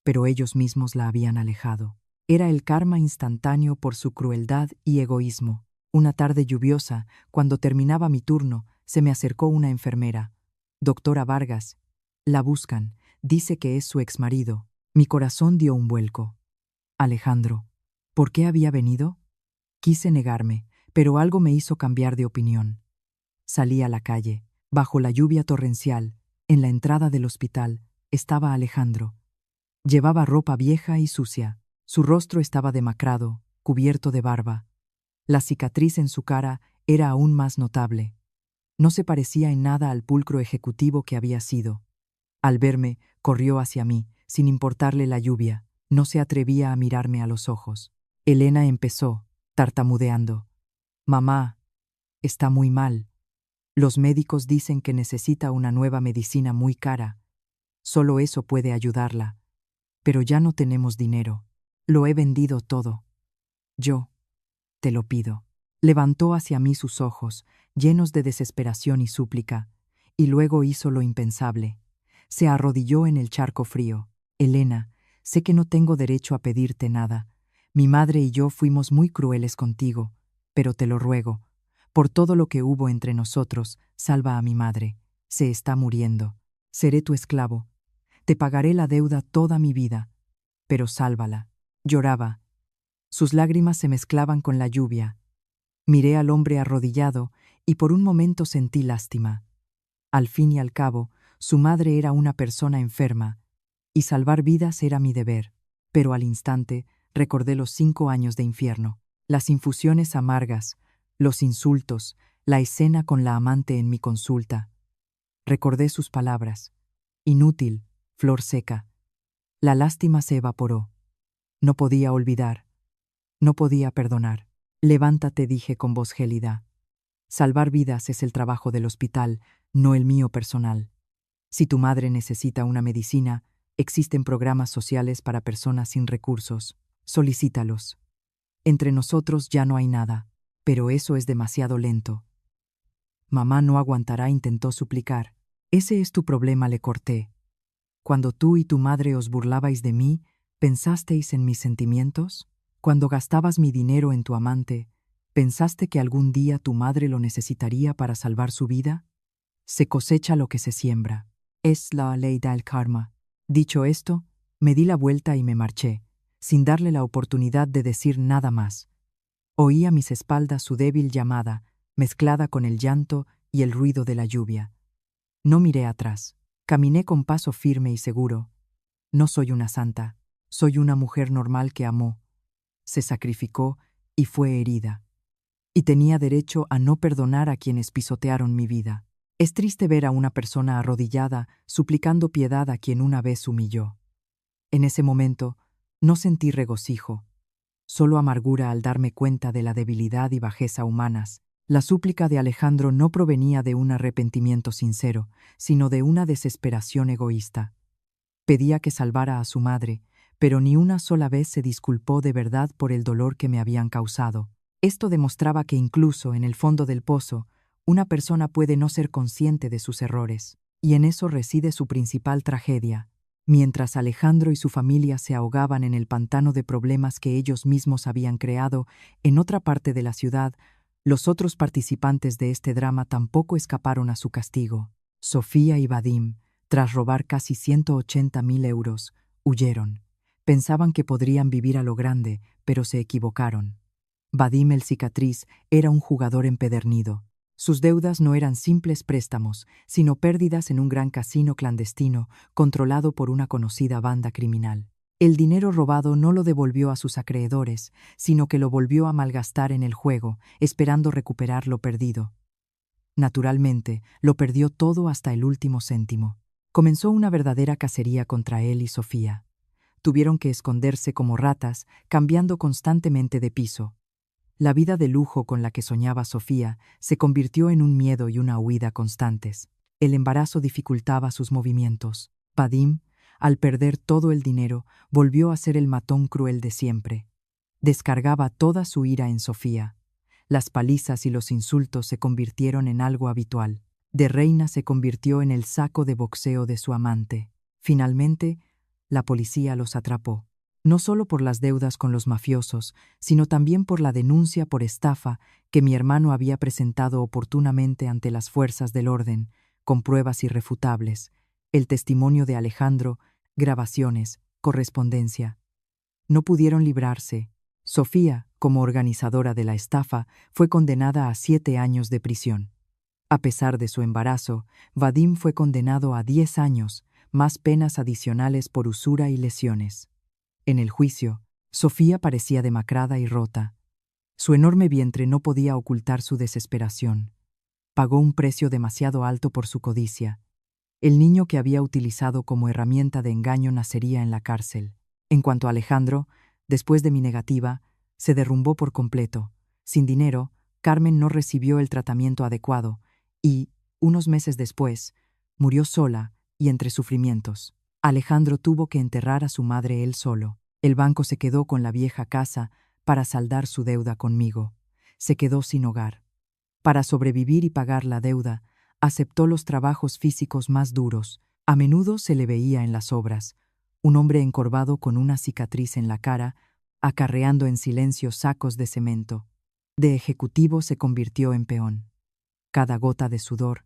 pero ellos mismos la habían alejado. Era el karma instantáneo por su crueldad y egoísmo. Una tarde lluviosa, cuando terminaba mi turno, se me acercó una enfermera. «Doctora Vargas, la buscan, dice que es su exmarido». Mi corazón dio un vuelco. «Alejandro, ¿por qué había venido?» Quise negarme, pero algo me hizo cambiar de opinión. Salí a la calle. Bajo la lluvia torrencial, en la entrada del hospital, estaba Alejandro. Llevaba ropa vieja y sucia. Su rostro estaba demacrado, cubierto de barba. La cicatriz en su cara era aún más notable. No se parecía en nada al pulcro ejecutivo que había sido. Al verme, corrió hacia mí, sin importarle la lluvia. No se atrevía a mirarme a los ojos. Elena empezó, tartamudeando. «Mamá, está muy mal. Los médicos dicen que necesita una nueva medicina muy cara. Solo eso puede ayudarla. Pero ya no tenemos dinero. Lo he vendido todo. Yo, te lo pido». Levantó hacia mí sus ojos, llenos de desesperación y súplica, y luego hizo lo impensable. Se arrodilló en el charco frío. «Elena, sé que no tengo derecho a pedirte nada. Mi madre y yo fuimos muy crueles contigo, pero te lo ruego. Por todo lo que hubo entre nosotros, salva a mi madre. Se está muriendo. Seré tu esclavo. Te pagaré la deuda toda mi vida, pero sálvala». Lloraba. Sus lágrimas se mezclaban con la lluvia. Miré al hombre arrodillado y por un momento sentí lástima. Al fin y al cabo, su madre era una persona enferma, y salvar vidas era mi deber. Pero al instante Recordé los 5 años de infierno, las infusiones amargas, los insultos, la escena con la amante en mi consulta. Recordé sus palabras. Inútil, flor seca. La lástima se evaporó. No podía olvidar. No podía perdonar. Levántate, dije con voz gélida. Salvar vidas es el trabajo del hospital, no el mío personal. Si tu madre necesita una medicina, existen programas sociales para personas sin recursos. Solicítalos. Entre nosotros ya no hay nada, pero eso es demasiado lento. Mamá no aguantará, intentó suplicar. Ese es tu problema, le corté. Cuando tú y tu madre os burlabais de mí, ¿pensasteis en mis sentimientos? Cuando gastabas mi dinero en tu amante, ¿pensaste que algún día tu madre lo necesitaría para salvar su vida? Se cosecha lo que se siembra. Es la ley del karma. Dicho esto, me di la vuelta y me marché, sin darle la oportunidad de decir nada más. Oí a mis espaldas su débil llamada, mezclada con el llanto y el ruido de la lluvia. No miré atrás. Caminé con paso firme y seguro. No soy una santa. Soy una mujer normal que amó, se sacrificó y fue herida. Y tenía derecho a no perdonar a quienes pisotearon mi vida. Es triste ver a una persona arrodillada, suplicando piedad a quien una vez humilló. En ese momento, no sentí regocijo, solo amargura al darme cuenta de la debilidad y bajeza humanas. La súplica de Alejandro no provenía de un arrepentimiento sincero, sino de una desesperación egoísta. Pedía que salvara a su madre, pero ni una sola vez se disculpó de verdad por el dolor que me habían causado. Esto demostraba que incluso en el fondo del pozo, una persona puede no ser consciente de sus errores, y en eso reside su principal tragedia. Mientras Alejandro y su familia se ahogaban en el pantano de problemas que ellos mismos habían creado, en otra parte de la ciudad, los otros participantes de este drama tampoco escaparon a su castigo. Sofía y Vadim, tras robar casi 180.000 euros, huyeron. Pensaban que podrían vivir a lo grande, pero se equivocaron. Vadim el cicatriz era un jugador empedernido. Sus deudas no eran simples préstamos, sino pérdidas en un gran casino clandestino controlado por una conocida banda criminal. El dinero robado no lo devolvió a sus acreedores, sino que lo volvió a malgastar en el juego, esperando recuperar lo perdido. Naturalmente, lo perdió todo hasta el último céntimo. Comenzó una verdadera cacería contra él y Sofía. Tuvieron que esconderse como ratas, cambiando constantemente de piso. La vida de lujo con la que soñaba Sofía se convirtió en un miedo y una huida constantes. El embarazo dificultaba sus movimientos. Vadim, al perder todo el dinero, volvió a ser el matón cruel de siempre. Descargaba toda su ira en Sofía. Las palizas y los insultos se convirtieron en algo habitual. De reina se convirtió en el saco de boxeo de su amante. Finalmente, la policía los atrapó. No solo por las deudas con los mafiosos, sino también por la denuncia por estafa que mi hermano había presentado oportunamente ante las fuerzas del orden, con pruebas irrefutables, el testimonio de Alejandro, grabaciones, correspondencia. No pudieron librarse. Sofía, como organizadora de la estafa, fue condenada a 7 años de prisión. A pesar de su embarazo, Vadim fue condenado a 10 años, más penas adicionales por usura y lesiones. En el juicio, Sofía parecía demacrada y rota. Su enorme vientre no podía ocultar su desesperación. Pagó un precio demasiado alto por su codicia. El niño que había utilizado como herramienta de engaño nacería en la cárcel. En cuanto a Alejandro, después de mi negativa, se derrumbó por completo. Sin dinero, Carmen no recibió el tratamiento adecuado y, unos meses después, murió sola y entre sufrimientos. Alejandro tuvo que enterrar a su madre él solo. El banco se quedó con la vieja casa para saldar su deuda conmigo. Se quedó sin hogar. Para sobrevivir y pagar la deuda, aceptó los trabajos físicos más duros. A menudo se le veía en las obras, un hombre encorvado con una cicatriz en la cara, acarreando en silencio sacos de cemento. De ejecutivo se convirtió en peón. Cada gota de sudor,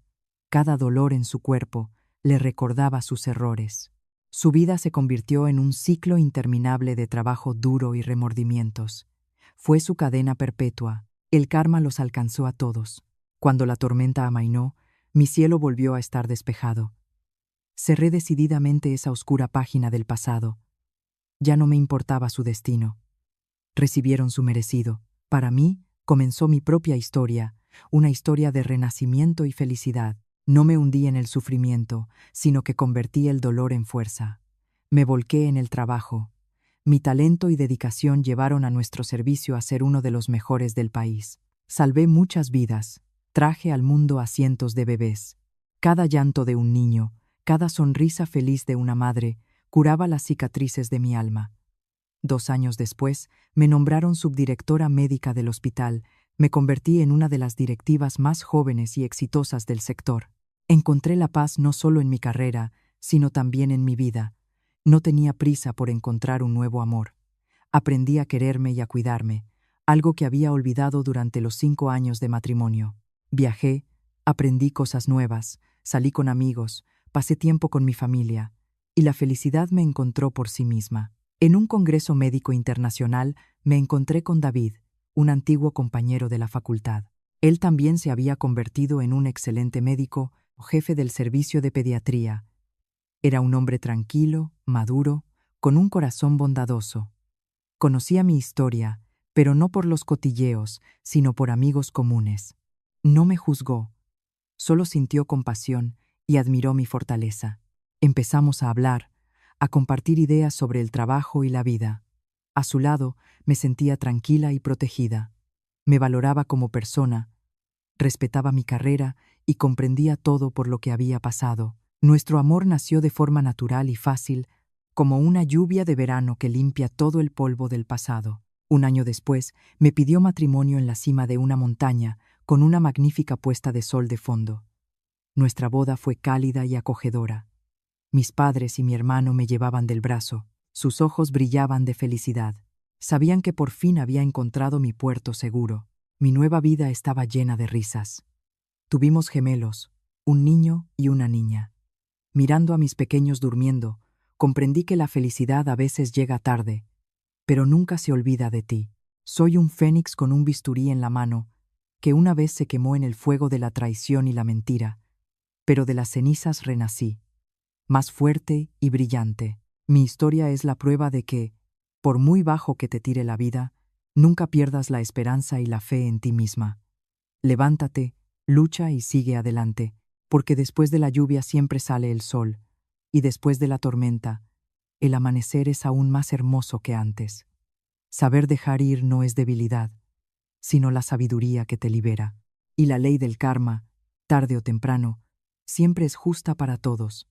cada dolor en su cuerpo, le recordaba sus errores. Su vida se convirtió en un ciclo interminable de trabajo duro y remordimientos. Fue su cadena perpetua. El karma los alcanzó a todos. Cuando la tormenta amainó, mi cielo volvió a estar despejado. Cerré decididamente esa oscura página del pasado. Ya no me importaba su destino. recibieron su merecido. Para mí, comenzó mi propia historia, una historia de renacimiento y felicidad. No me hundí en el sufrimiento, sino que convertí el dolor en fuerza. Me volqué en el trabajo. Mi talento y dedicación llevaron a nuestro servicio a ser uno de los mejores del país. Salvé muchas vidas, traje al mundo a cientos de bebés. Cada llanto de un niño, cada sonrisa feliz de una madre, curaba las cicatrices de mi alma. 2 años después, me nombraron subdirectora médica del hospital. Me convertí en una de las directivas más jóvenes y exitosas del sector. Encontré la paz no solo en mi carrera, sino también en mi vida. No tenía prisa por encontrar un nuevo amor. Aprendí a quererme y a cuidarme, algo que había olvidado durante los 5 años de matrimonio. Viajé, aprendí cosas nuevas, salí con amigos, pasé tiempo con mi familia, y la felicidad me encontró por sí misma. En un congreso médico internacional me encontré con David, un antiguo compañero de la facultad. Él también se había convertido en un excelente médico, jefe del servicio de pediatría. Era un hombre tranquilo, maduro, con un corazón bondadoso. Conocía mi historia, pero no por los cotilleos, sino por amigos comunes. No me juzgó, solo sintió compasión y admiró mi fortaleza. Empezamos a hablar, a compartir ideas sobre el trabajo y la vida. A su lado me sentía tranquila y protegida. Me valoraba como persona, respetaba mi carrera y comprendía todo por lo que había pasado. Nuestro amor nació de forma natural y fácil, como una lluvia de verano que limpia todo el polvo del pasado. 1 año después, me pidió matrimonio en la cima de una montaña, con una magnífica puesta de sol de fondo. Nuestra boda fue cálida y acogedora. Mis padres y mi hermano me llevaban del brazo. Sus ojos brillaban de felicidad. Sabían que por fin había encontrado mi puerto seguro. Mi nueva vida estaba llena de risas. Tuvimos gemelos, un niño y una niña. Mirando a mis pequeños durmiendo, comprendí que la felicidad a veces llega tarde, pero nunca se olvida de ti. Soy un fénix con un bisturí en la mano, que una vez se quemó en el fuego de la traición y la mentira, pero de las cenizas renací, más fuerte y brillante. Mi historia es la prueba de que, por muy bajo que te tire la vida, nunca pierdas la esperanza y la fe en ti misma. Levántate, lucha y sigue adelante, porque después de la lluvia siempre sale el sol, y después de la tormenta, el amanecer es aún más hermoso que antes. Saber dejar ir no es debilidad, sino la sabiduría que te libera. Y la ley del karma, tarde o temprano, siempre es justa para todos.